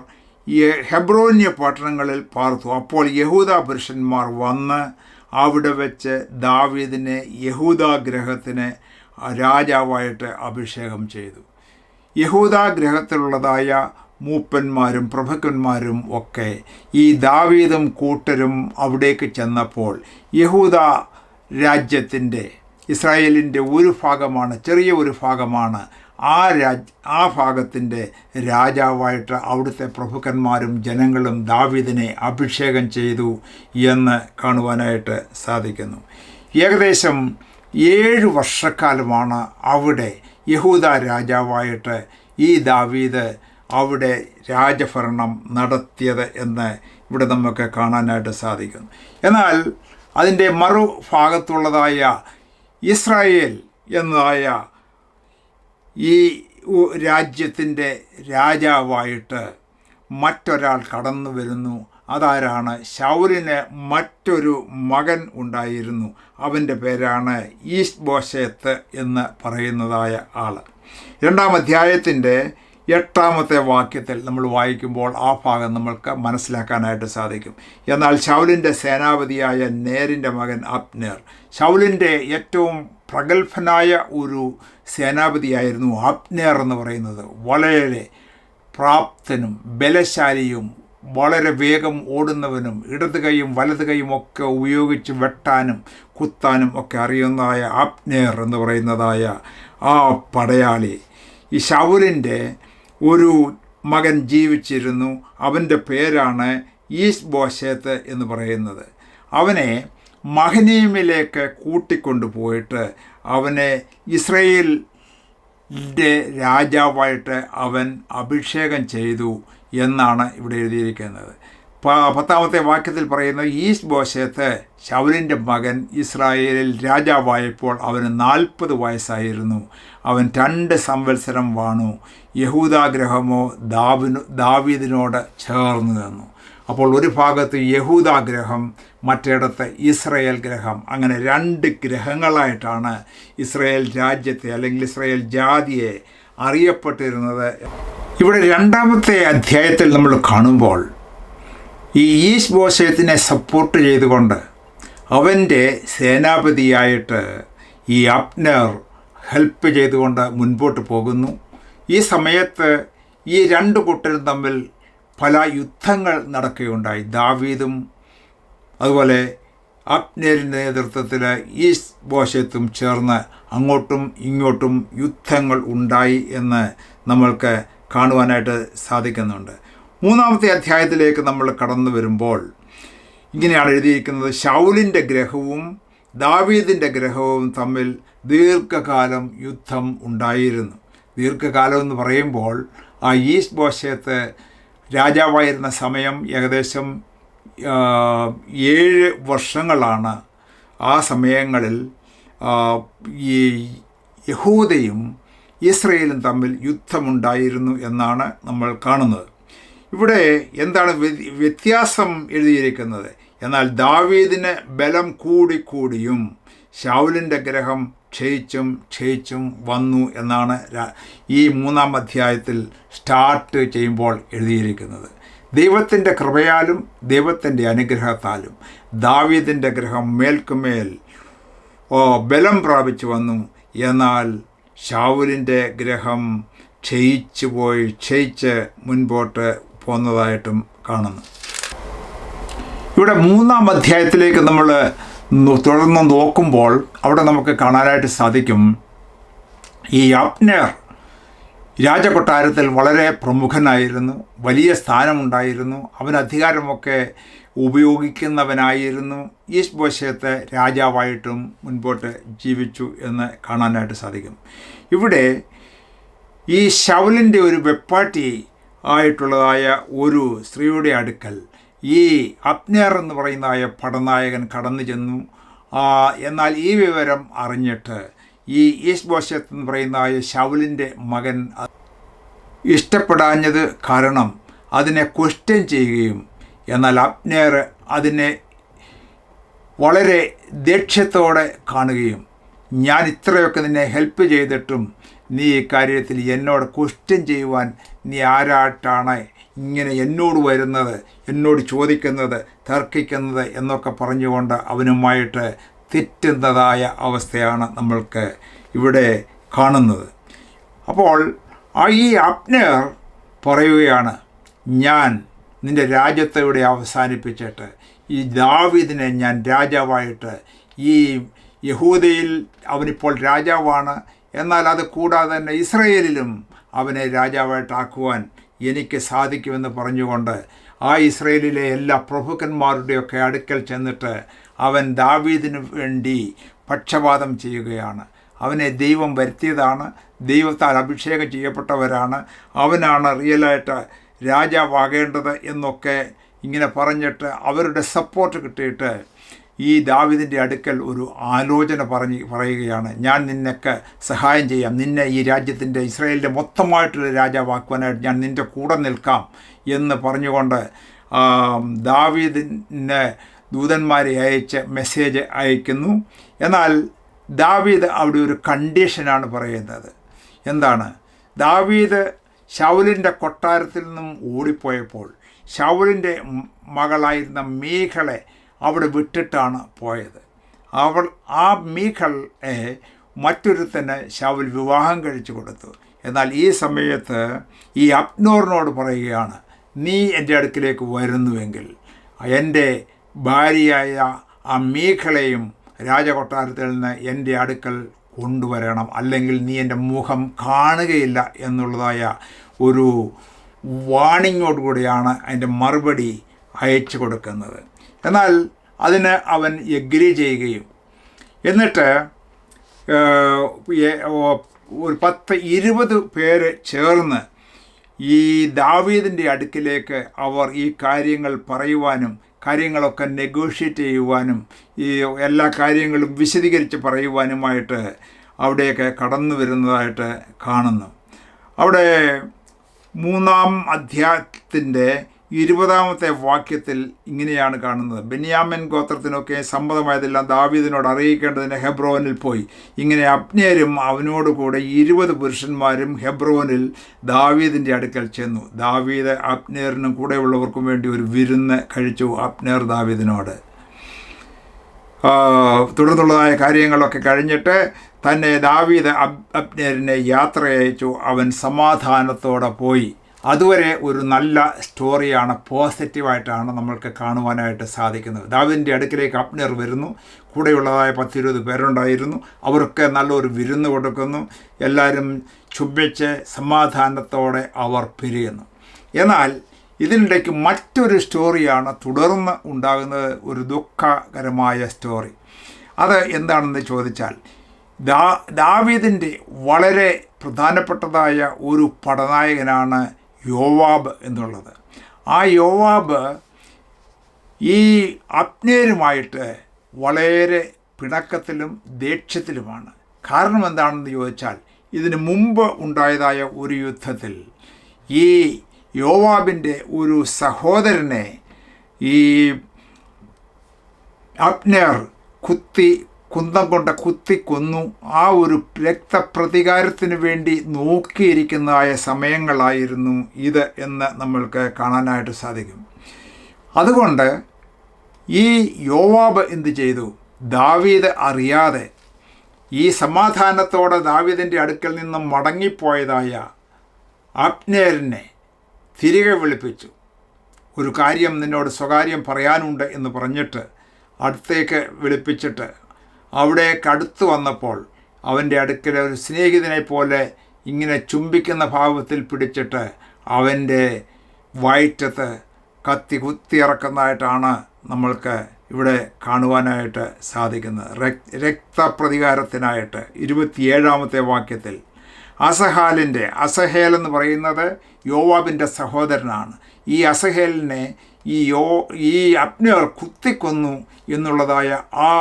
ഹെബ്രോന്യ പട്ടണങ്ങളിൽ പാർത്തു. അപ്പോൾ യഹൂദ പുരുഷന്മാർ വന്ന് അവിടെ വെച്ച് ദാവീദിനെ യഹൂദാഗ്രഹത്തിന് രാജാവായിട്ട് അഭിഷേകം ചെയ്തു. യഹൂദാഗ്രഹത്തിലുള്ളതായ മൂപ്പന്മാരും പ്രഭുക്കന്മാരും ഒക്കെ ഈ ദാവീദും കൂട്ടരും അവിടേക്ക് ചെന്നപ്പോൾ യഹൂദ രാജ്യത്തിൻ്റെ, ഇസ്രായേലിൻ്റെ ഒരു ഭാഗമാണ്, ചെറിയ ഒരു ഭാഗമാണ്, ആ ഭാഗത്തിൻ്റെ രാജാവായിട്ട് അവിടുത്തെ പ്രഭുക്കന്മാരും ജനങ്ങളും ദാവീദിനെ അഭിഷേകം ചെയ്തു എന്ന് കാണുവാനായിട്ട് സാധിക്കുന്നു. ഏകദേശം 7 വർഷക്കാലമാണ് അവിടെ യഹൂദ രാജാവായിട്ട് ഈ ദാവീദ് അവിടെ രാജഭരണം നടത്തിയത് എന്ന് ഇവിടെ നമുക്ക് കാണാനായിട്ട് സാധിക്കുന്നു. എന്നാൽ അതിൻ്റെ മറുഭാഗത്തുള്ളതായ ഇസ്രായേൽ എന്നതായ ഈ രാജ്യത്തിൻ്റെ രാജാവായിട്ട് മറ്റൊരാൾ കടന്നു വരുന്നു. അതാരാണ്? ശൗലിന് മറ്റൊരു മകൻ ഉണ്ടായിരുന്നു. അവൻ്റെ പേരാണ് ഈശ്ബോശേത്ത് എന്ന് പറയുന്നതായ ആൾ. 2-ാം അധ്യായത്തിൻ്റെ 8-ാമത്തെ വാക്യത്തിൽ നമ്മൾ വായിക്കുമ്പോൾ ആ ഭാഗം നമ്മൾക്ക് മനസ്സിലാക്കാനായിട്ട് സാധിക്കും. എന്നാൽ ശൗലിൻ്റെ സേനാപതിയായ നേരിൻ്റെ മകൻ അബ്നേർ, ശൗലിൻ്റെ ഏറ്റവും പ്രഗത്ഭനായ ഒരു സേനാപതിയായിരുന്നു അബ്നേർ എന്ന് പറയുന്നത്. വളരെ പ്രാപ്തനും ബലശാലിയും വളരെ വേഗം ഓടുന്നവനും ഇടത് കൈയും വലത് കൈയും ഒക്കെ ഉപയോഗിച്ച് വെട്ടാനും കുത്താനും ഒക്കെ അറിയുന്നതായ അബ്നേർ എന്ന് പറയുന്നതായ ആ പടയാളി, ഈ ശൗലിൻ്റെ ഒരു മകൻ ജീവിച്ചിരുന്നു. അവൻ്റെ പേരാണ് ഈശ്ബോശേത്ത് എന്ന് പറയുന്നത്. അവനെ മഹനീമിലേക്ക് കൂട്ടിക്കൊണ്ടുപോയിട്ട് അവനെ ഇസ്രയേലിൻ്റെ രാജാവായിട്ട് അവൻ അഭിഷേകം ചെയ്തു എന്നാണ് ഇവിടെ എഴുതിയിരിക്കുന്നത്. 10-ാമത്തെ വാക്യത്തിൽ പറയുന്ന ഈശ്ബോശേത്ത് ശൗലിൻ്റെ മകൻ ഇസ്രായേലിൽ രാജാവായപ്പോൾ അവന് 40 വയസ്സായിരുന്നു. അവൻ 2 സംവത്സരം വാണു. യഹൂദാഗ്രഹമോ ദാവീദിനോട് ചേർന്ന് നിന്നു. അപ്പോൾ ഒരു ഭാഗത്ത് യഹൂദാഗ്രഹം, മറ്റിടത്ത് ഇസ്രയേൽ ഗ്രഹം, അങ്ങനെ 2 ഗ്രഹങ്ങളായിട്ടാണ് ഇസ്രയേൽ രാജ്യത്തെ അല്ലെങ്കിൽ ഇസ്രയേൽ ജാതിയെ അറിയപ്പെട്ടിരുന്നത്. ഇവിടെ 2-ാമത്തെ അധ്യായത്തിൽ നമ്മൾ കാണുമ്പോൾ ഈ ഈശ്ബോശേത്തിനെ സപ്പോർട്ട് ചെയ്തുകൊണ്ട് അവൻ്റെ സേനാപതിയായിട്ട് ഈ അബ്നേർ ഹെൽപ്പ് ചെയ്തുകൊണ്ട് മുൻപോട്ട് പോകുന്നു. ഈ സമയത്ത് ഈ 2 കൂട്ടരും തമ്മിൽ പല യുദ്ധങ്ങൾ നടക്കുകയുണ്ടായി. ദാവീദും അതുപോലെ അബ്നേരിൻ്റെ നേതൃത്വത്തിൽ ഈശ്ബോശേത്തും ചേർന്ന് അങ്ങോട്ടും ഇങ്ങോട്ടും യുദ്ധങ്ങൾ ഉണ്ടായി എന്ന് നമ്മൾക്ക് കാണുവാനായിട്ട് സാധിക്കുന്നുണ്ട്. 3-ാമത്തെ അധ്യായത്തിലേക്ക് നമ്മൾ കടന്നു വരുമ്പോൾ ഇങ്ങനെയാണ് എഴുതിയിരിക്കുന്നത്: ശൗലിൻ്റെ ഗ്രഹവും ദാവീദിൻ്റെ ഗ്രഹവും തമ്മിൽ ദീർഘകാലം യുദ്ധം ഉണ്ടായിരുന്നു. ദീർഘകാലം എന്ന് പറയുമ്പോൾ ആ ഈശ്ബോശേത്ത് രാജാവായിരുന്ന സമയം ഏകദേശം 7 വർഷങ്ങളാണ്. ആ സമയങ്ങളിൽ ഈ യഹൂദയും ഇസ്രയേലും തമ്മിൽ യുദ്ധമുണ്ടായിരുന്നു എന്നാണ് നമ്മൾ കാണുന്നത്. ഇവിടെ എന്താണ് വ്യത്യാസം എഴുതിയിരിക്കുന്നത്? എന്നാൽ ദാവീദിന് ബലം കൂടിക്കൂടിയും ശൗലിൻ്റെ ഗ്രഹം ക്ഷയിച്ചും വന്നു എന്നാണ് ഈ 3-ാം അധ്യായത്തിൽ സ്റ്റാർട്ട് ചെയ്യുമ്പോൾ എഴുതിയിരിക്കുന്നത്. ദൈവത്തിൻ്റെ കൃപയാലും ദൈവത്തിൻ്റെ അനുഗ്രഹത്താലും ദാവീദിൻ്റെ ഗ്രഹം മേൽക്കുമേൽ ബലം പ്രാപിച്ചു വന്നു. എന്നാൽ ശൗലിൻ്റെ ഗ്രഹം ക്ഷയിച്ച് മുൻപോട്ട് പോന്നതായിട്ടും കാണുന്നു. ഇവിടെ 3-ാം അധ്യായത്തിലേക്ക് നമ്മൾ തുടർന്ന് നോക്കുമ്പോൾ അവിടെ നമുക്ക് കാണാനായിട്ട് സാധിക്കും, ഈ അബ്നേർ രാജകൊട്ടാരത്തിൽ വളരെ പ്രമുഖനായിരുന്നു, വലിയ സ്ഥാനമുണ്ടായിരുന്നു, അവൻ അധികാരമൊക്കെ ഉപയോഗിക്കുന്നവനായിരുന്നു. ഈശ്ബോശേത്ത് രാജാവായിട്ടും മുൻപോട്ട് ജീവിച്ചു എന്ന് കാണാനായിട്ട് സാധിക്കും. ഇവിടെ ഈ ശൗലിൻ്റെ ഒരു വെപ്പാട്ടി ആയിട്ടുള്ളതായ ഒരു സ്ത്രീയുടെ അടുക്കൽ ഈ അബ്നേർ എന്ന് പറയുന്നതായ പടനായകൻ കടന്നു ചെന്നു. എന്നാൽ ഈ വിവരം അറിഞ്ഞിട്ട് ഈ ഈശ്ബോശേത്ത് എന്ന് പറയുന്നതായ ശൗലിൻ്റെ മകൻ ഇഷ്ടപ്പെടാഞ്ഞത് കാരണം അതിനെ ക്വസ്റ്റ്യൻ ചെയ്യുകയും, എന്നാൽ അബ്നേർ അതിനെ വളരെ ദേഷ്യത്തോടെ കാണുകയും, ഞാൻ ഇത്രയൊക്കെ നിന്നെ ഹെൽപ്പ് ചെയ്തിട്ടും നീ ഇക്കാര്യത്തിൽ എന്നോട് ക്വസ്റ്റ്യൻ ചെയ്യുവാൻ നീ ആരായിട്ടാണ് ഇങ്ങനെ എന്നോട് വരുന്നത്, എന്നോട് ചോദിക്കുന്നത്, തർക്കിക്കുന്നത് എന്നൊക്കെ പറഞ്ഞുകൊണ്ട് അവനുമായിട്ട് തെറ്റുന്നതായ അവസ്ഥയാണ് നമ്മൾക്ക് ഇവിടെ കാണുന്നത്. അപ്പോൾ ഈ അബ്നേർ പറയുകയാണ്, ഞാൻ നിൻ്റെ രാജ്യത്തെ ഇവിടെ അവസാനിപ്പിച്ചിട്ട് ഈ ദാവീദിനെ ഞാൻ രാജാവായിട്ട്, ഈ യഹൂദയിൽ അവനിപ്പോൾ രാജാവാണ്, എന്നാൽ അത് കൂടാതെ തന്നെ ഇസ്രയേലിലും അവനെ രാജാവായിട്ടാക്കുവാൻ എനിക്ക് സാധിക്കുമെന്ന് പറഞ്ഞുകൊണ്ട് ആ ഇസ്രയേലിലെ എല്ലാ പ്രഭുക്കന്മാരുടെയൊക്കെ അടുക്കൽ ചെന്നിട്ട് അവൻ ദാവീദിന് വേണ്ടി പക്ഷപാതം ചെയ്യുകയാണ്. അവനെ ദൈവം വരുത്തിയതാണ്, ദൈവത്താൽ അഭിഷേകം ചെയ്യപ്പെട്ടവരാണ്, അവനാണ് റിയലായിട്ട് രാജാവാകേണ്ടത് എന്നൊക്കെ ഇങ്ങനെ പറഞ്ഞിട്ട് അവരുടെ സപ്പോർട്ട് കിട്ടിയിട്ട് ഈ ദാവീദിൻ്റെ അടുക്കൽ ഒരു ആലോചന പറയുകയാണ്. ഞാൻ നിനക്ക് സഹായം ചെയ്യാം, നിന്നെ ഈ രാജ്യത്തിൻ്റെ ഇസ്രായേലിൻ്റെ മൊത്തമായിട്ടുള്ള രാജാവാക്കുവാനായിട്ട് ഞാൻ നിൻ്റെ കൂടെ നിൽക്കാം എന്ന് പറഞ്ഞുകൊണ്ട് ദാവീദിന് ദൂതന്മാരെ അയച്ച് മെസ്സേജ് അയക്കുന്നു. എന്നാൽ ദാവീദ് അവിടെ ഒരു കണ്ടീഷനാണ് പറയുന്നത്. എന്താണ്? ദാവീദ് ശൗലിൻ്റെ കൊട്ടാരത്തിൽ നിന്നും ഓടിപ്പോയപ്പോൾ ശൗലിൻ്റെ മകളായിരുന്ന മീഖളെ അവിടെ വിട്ടിട്ടാണ് പോയത്. ആ മീഖളെ മറ്റൊരുത്തന് ശൗൽ വിവാഹം കഴിച്ചു കൊടുത്തു. എന്നാൽ ഈ സമയത്ത് ഈ അബ്നോറിനോട് പറയുകയാണ്, നീ എൻ്റെ അടുക്കിലേക്ക് വരുന്നുവെങ്കിൽ എൻ്റെ ഭാര്യയായ ആ മീഖളെയും രാജകൊട്ടാരത്തിൽ നിന്ന് എൻ്റെ അടുക്കൽ കൊണ്ടുവരണം, അല്ലെങ്കിൽ നീ എൻ്റെ മുഖം കാണുകയില്ല എന്നുള്ളതായ ഒരു വാണിങ്ങോടുകൂടിയാണ് അതിൻ്റെ മറുപടി അയച്ചു കൊടുക്കുന്നത്. എന്നാൽ അതിന് അവൻ എഗ്രി ചെയ്യുകയും എന്നിട്ട് ഒരു 10-20 പേര് ചേർന്ന് ഈ ദാവീദിൻ്റെ അടുക്കിലേക്ക് അവർ ഈ കാര്യങ്ങൾ പറയുവാനും കാര്യങ്ങളൊക്കെ നെഗോഷിയേറ്റ് ചെയ്യുവാനും ഈ എല്ലാ കാര്യങ്ങളും വിശദീകരിച്ച് പറയുവാനുമായിട്ട് അവിടെയൊക്കെ കടന്നു വരുന്നതായിട്ട് കാണുന്നു. അവിടെ 3-ാം അധ്യായത്തിൻ്റെ 20-ാമത്തെ വാക്യത്തിൽ ഇങ്ങനെയാണ് കാണുന്നത്. ബെന്യാമിൻ ഗോത്രത്തിനൊക്കെ സമ്മതമായതെല്ലാം ദാവീദിനോട് അറിയിക്കേണ്ടതിന് ഹെബ്രോനിൽ പോയി. ഇങ്ങനെ അബ്നേരും അവനോട് കൂടെ 20 പുരുഷന്മാരും ഹെബ്രോനിൽ ദാവീദിൻ്റെ അടുക്കൽ ചെന്നു. ദാവീദ് അബ്നേറിനും കൂടെയുള്ളവർക്കും വേണ്ടി ഒരു വിരുന്ന് കഴിച്ചു. അബ്നേർ ദാവീദിനോട് തുടർന്നുള്ളതായ കാര്യങ്ങളൊക്കെ കഴിഞ്ഞിട്ട് തന്നെ ദാവീദ് അബ്നേരിനെ യാത്ര അയച്ചു. അവൻ സമാധാനത്തോടെ പോയി. അതുവരെ ഒരു നല്ല സ്റ്റോറിയാണ്, പോസിറ്റീവായിട്ടാണ് നമ്മൾക്ക് കാണുവാനായിട്ട് സാധിക്കുന്നത്. ദാവീദിൻ്റെ അടുക്കിലേക്ക് അബ്നേർ വരുന്നു. കൂടെയുള്ളതായ 10-20 പേരുണ്ടായിരുന്നു. അവർക്ക് നല്ലൊരു വിരുന്ന് കൊടുക്കുന്നു. എല്ലാവരും ചുംബിച്ച് സമാധാനത്തോടെ അവർ പിരിയുന്നു. എന്നാൽ ഇതിനിടയ്ക്ക് മറ്റൊരു സ്റ്റോറിയാണ് തുടർന്ന് ഉണ്ടാകുന്നത്, ഒരു ദുഃഖകരമായ സ്റ്റോറി. അത് എന്താണെന്ന് ചോദിച്ചാൽ ദാവീദിൻ്റെ വളരെ പ്രധാനപ്പെട്ടതായ ഒരു പടനായകനാണ് യോവാബ് എന്നുള്ളത്. ആ യോവാബ് ഈ അബ്നേരുമായിട്ട് വളരെ പിണക്കത്തിലും ദേഷ്യത്തിലുമാണ്. കാരണം എന്താണെന്ന് ചോദിച്ചാൽ ഇതിന് മുമ്പ് ഉണ്ടായതായ ഒരു യുദ്ധത്തിൽ ഈ യോവാബിൻ്റെ ഒരു സഹോദരനെ ഈ അബ്നേർ കുന്തം കൊണ്ട് കുത്തിക്കൊന്നു. ആ ഒരു രക്തപ്രതികാരത്തിന് വേണ്ടി നോക്കിയിരിക്കുന്നതായ സമയങ്ങളായിരുന്നു ഇത് എന്ന് നമ്മൾക്ക് കാണാനായിട്ട് സാധിക്കും. അതുകൊണ്ട് ഈ യോവാബ് എന്ത് ചെയ്തു? ദാവീദ് അറിയാതെ ഈ സമാധാനത്തോടെ ദാവീദിൻ്റെ അടുക്കൽ നിന്നും മടങ്ങിപ്പോയതായ അബ്നേരിനെ തിരികെ വിളിപ്പിച്ചു. ഒരു കാര്യം നിന്നോട് സ്വകാര്യം പറയാനുണ്ട് എന്ന് പറഞ്ഞിട്ട് അടുത്തേക്ക് വിളിപ്പിച്ചിട്ട് അവിടേക്ക് അടുത്ത് വന്നപ്പോൾ അവൻ്റെ അടുക്കൽ ഒരു സ്നേഹിതനെ പോലെ ഇങ്ങനെ ചുംബിക്കുന്ന ഭാവത്തിൽ പിടിച്ചിട്ട് അവൻ്റെ വയറ്റത്ത് കുത്തിയിറക്കുന്നതായിട്ടാണ് നമ്മൾക്ക് ഇവിടെ കാണുവാനായിട്ട് സാധിക്കുന്നത്. രക്തപ്രതികാരത്തിനായിട്ട് 27-ാമത്തെ വാക്യത്തിൽ അസഹേൽ എന്ന് പറയുന്നത് യോവാബിൻ്റെ സഹോദരനാണ്. ഈ അസഹേലിനെ ഈ അബ്നേർ കുത്തിക്കൊന്നു എന്നുള്ളതായ ആ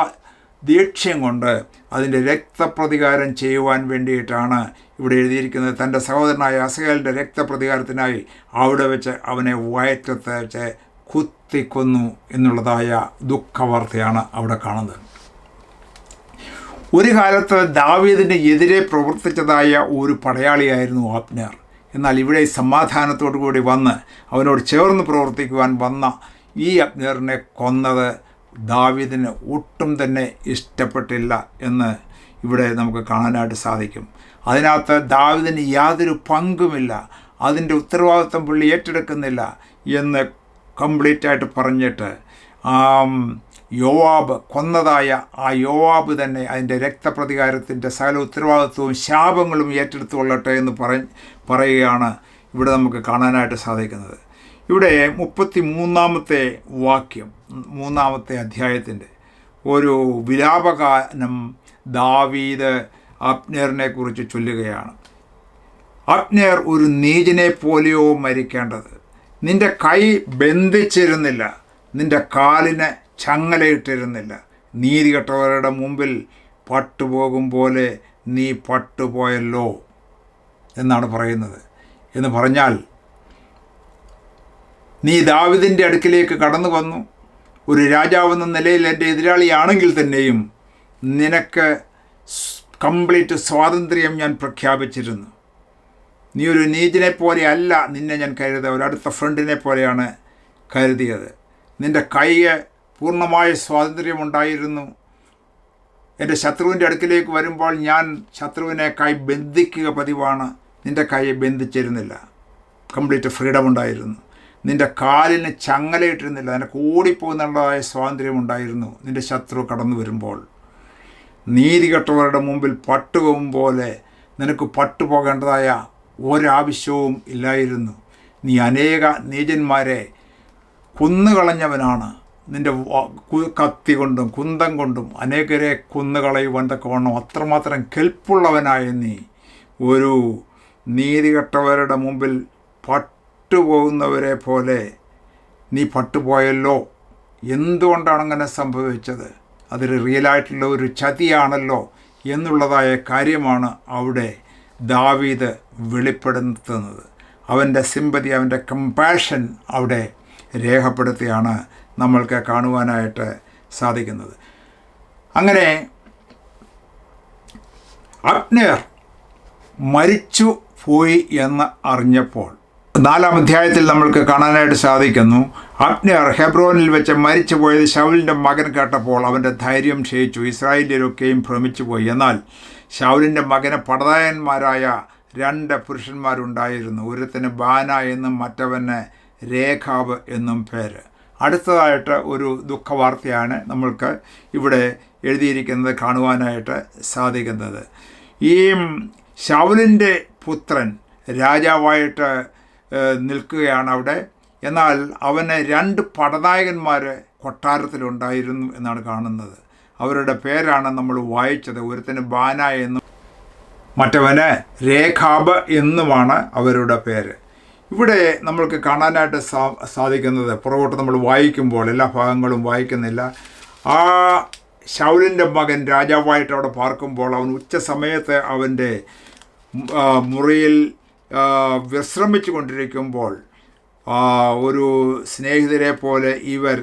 ദേഷ്യം കൊണ്ട് അതിൻ്റെ രക്തപ്രതികാരം ചെയ്യുവാൻ വേണ്ടിയിട്ടാണ് ഇവിടെ എഴുതിയിരിക്കുന്നത്. തൻ്റെ സഹോദരനായ അസഹേലിൻ്റെ രക്തപ്രതികാരത്തിനായി അവിടെ വെച്ച് അവനെ വയറ്റത്ത് വെച്ച് കുത്തിക്കൊന്നു എന്നുള്ളതായ ദുഃഖവാർത്തയാണ് അവിടെ കാണുന്നത്. ഒരു കാലത്ത് ദാവീദിന് എതിരെ പ്രവർത്തിച്ചതായ ഒരു പടയാളിയായിരുന്നു അബ്നേർ. എന്നാൽ ഇവിടെ സമാധാനത്തോടു കൂടി വന്ന് അവനോട് ചേർന്ന് പ്രവർത്തിക്കുവാൻ വന്ന ഈ അബ്നേറിനെ കൊന്നത് ദാവീദിന് ഒട്ടും തന്നെ ഇഷ്ടപ്പെട്ടില്ല എന്ന് ഇവിടെ നമുക്ക് കാണാനായിട്ട് സാധിക്കും. അതിനകത്ത് ദാവീദിന് യാതൊരു പങ്കുമില്ല, അതിൻ്റെ ഉത്തരവാദിത്വം പുള്ളി ഏറ്റെടുക്കുന്നില്ല എന്ന് കംപ്ലീറ്റായിട്ട് പറഞ്ഞിട്ട് യോവാബ് കൊന്നതായ ആ യോവാബ് തന്നെ അതിൻ്റെ രക്തപ്രതികാരത്തിൻ്റെ സകല ഉത്തരവാദിത്വവും ശാപങ്ങളും ഏറ്റെടുത്തുകൊള്ളട്ടെ എന്ന് പറയുകയാണ് ഇവിടെ നമുക്ക് കാണാനായിട്ട് സാധിക്കുന്നത്. ഇവിടെ 33-ാമത്തെ വാക്യം 3-ാമത്തെ അധ്യായത്തിൻ്റെ ഒരു വിലാപഗാനം ദാവീദ് അബ്നേറിനെ കുറിച്ച് ചൊല്ലുകയാണ്. അബ്നേർ ഒരു നീചനെ പോലെയോ മരിക്കേണ്ടത്. നിന്റെ കൈ ബന്ധിച്ചിരുന്നില്ല, നിന്റെ കാലിന് ചങ്ങലയിട്ടിരുന്നില്ല. നീതികെട്ടവരുടെ മുമ്പിൽ പട്ടുപോകും പോലെ നീ പട്ടുപോയല്ലോ എന്നാണ് പറയുന്നത്. എന്ന് പറഞ്ഞാൽ നീ ദാവീദിൻ്റെ അടുക്കിലേക്ക് കടന്നു വന്നു. ഒരു രാജാവെന്ന നിലയിൽ എൻ്റെ എതിരാളിയാണെങ്കിൽ തന്നെയും നിനക്ക് കംപ്ലീറ്റ് സ്വാതന്ത്ര്യം ഞാൻ പ്രഖ്യാപിച്ചിരുന്നു. നീ ഒരു നീചനെ പോലെ അല്ല നിന്നെ ഞാൻ കരുതുക, ഒരടുത്ത ഫ്രണ്ടിനെ പോലെയാണ് കരുതിയത്. നിൻ്റെ കൈയ്ക്ക് പൂർണ്ണമായ സ്വാതന്ത്ര്യമുണ്ടായിരുന്നു. എൻ്റെ ശത്രുവിൻ്റെ അടുക്കിലേക്ക് വരുമ്പോൾ ഞാൻ ശത്രുവിനെ കൈ ബന്ധിക്കുക പതിവാണ്. നിൻ്റെ കൈയെ ബന്ധിച്ചിരുന്നില്ല, കംപ്ലീറ്റ് ഫ്രീഡം ഉണ്ടായിരുന്നു. നിൻ്റെ കാലിന് ചങ്ങലയിട്ടിരുന്നില്ല, നിനക്ക് ഓടിപ്പോകുന്നുള്ളതായ സ്വാതന്ത്ര്യമുണ്ടായിരുന്നു. നിൻ്റെ ശത്രു കടന്നു വരുമ്പോൾ നീതികെട്ടവരുടെ മുമ്പിൽ പട്ടുപോകും പോലെ നിനക്ക് പട്ടുപോകേണ്ടതായ ഒരാവശ്യവും ഇല്ലായിരുന്നു. നീ അനേക നീചന്മാരെ കൊന്നുകളഞ്ഞവനാണ്. നിൻ്റെ കത്തി കൊണ്ടും കുന്തം കൊണ്ടും അനേകരെ കൊന്നുകളയുവാൻ തക്കവണ്ണം അത്രമാത്രം കെൽപ്പുള്ളവനായ നീ ഒരു നീതികെട്ടവരുടെ മുമ്പിൽ പട്ടുപോകുന്നവരെ പോലെ നീ പട്ടുപോയല്ലോ. എന്തുകൊണ്ടാണ് അങ്ങനെ സംഭവിച്ചത്? അതൊരു റിയലായിട്ടുള്ള ഒരു ചതിയാണല്ലോ എന്നുള്ളതായ കാര്യമാണ് അവിടെ ദാവീദ് വെളിപ്പെടുത്തുന്നത്. അവൻ്റെ സിമ്പതി, അവൻ്റെ കമ്പാഷൻ അവിടെ രേഖപ്പെടുത്തിയാണ് നമ്മൾക്ക് കാണുവാനായിട്ട് സാധിക്കുന്നത്. അങ്ങനെ അബ്നേർ മരിച്ചു പോയി എന്ന് അറിഞ്ഞപ്പോൾ 4-ാം അധ്യായത്തിൽ നമ്മൾക്ക് കാണാനായിട്ട് സാധിക്കുന്നു. അബ്നേർ ഹെബ്രോനിൽ വെച്ച് മരിച്ചു പോയത് ശൗലിൻ്റെ മകൻ കേട്ടപ്പോൾ അവൻ്റെ ധൈര്യം ക്ഷയിച്ചു. ഇസ്രായേലിലൊക്കെയും ഭ്രമിച്ചുപോയി. എന്നാൽ ശൗലിൻ്റെ മകന് പടനായകന്മാരായ 2 പുരുഷന്മാരുണ്ടായിരുന്നു. ഒരുത്തന് ബാന എന്നും മറ്റവന് രേഖാബ് എന്നും പേര്. അടുത്തതായിട്ട് ഒരു ദുഃഖവാർത്തയാണ് നമ്മൾക്ക് ഇവിടെ എഴുതിയിരിക്കുന്നത് കാണുവാനായിട്ട് സാധിക്കുന്നത്. ഈ ശൗലിൻ്റെ പുത്രൻ രാജാവായിട്ട് നിൽക്കുകയാണ് അവിടെ. എന്നാൽ അവന് 2 പടനായകന്മാർ കൊട്ടാരത്തിലുണ്ടായിരുന്നു എന്നാണ് കാണുന്നത്. അവരുടെ പേരാണ് നമ്മൾ വായിച്ചത്. ഒരുത്തന് ബാന എന്നും മറ്റവന് രേഖാബ് എന്നുമാണ് അവരുടെ പേര്. ഇവിടെ നമ്മൾക്ക് കാണാനായിട്ട് സാധിക്കുന്നത്, പുറകോട്ട് നമ്മൾ വായിക്കുമ്പോൾ എല്ലാ ഭാഗങ്ങളും വായിക്കുന്നില്ല, ആ ശൗലിൻ്റെ മകൻ രാജാവായിട്ട് അവിടെ പാർക്കുമ്പോൾ അവൻ ഉച്ച സമയത്ത് അവൻ്റെ മുറിയിൽ വിശ്രമിച്ചു കൊണ്ടിരിക്കുമ്പോൾ ഒരു സ്നേഹിതരെ പോലെ ഇവർ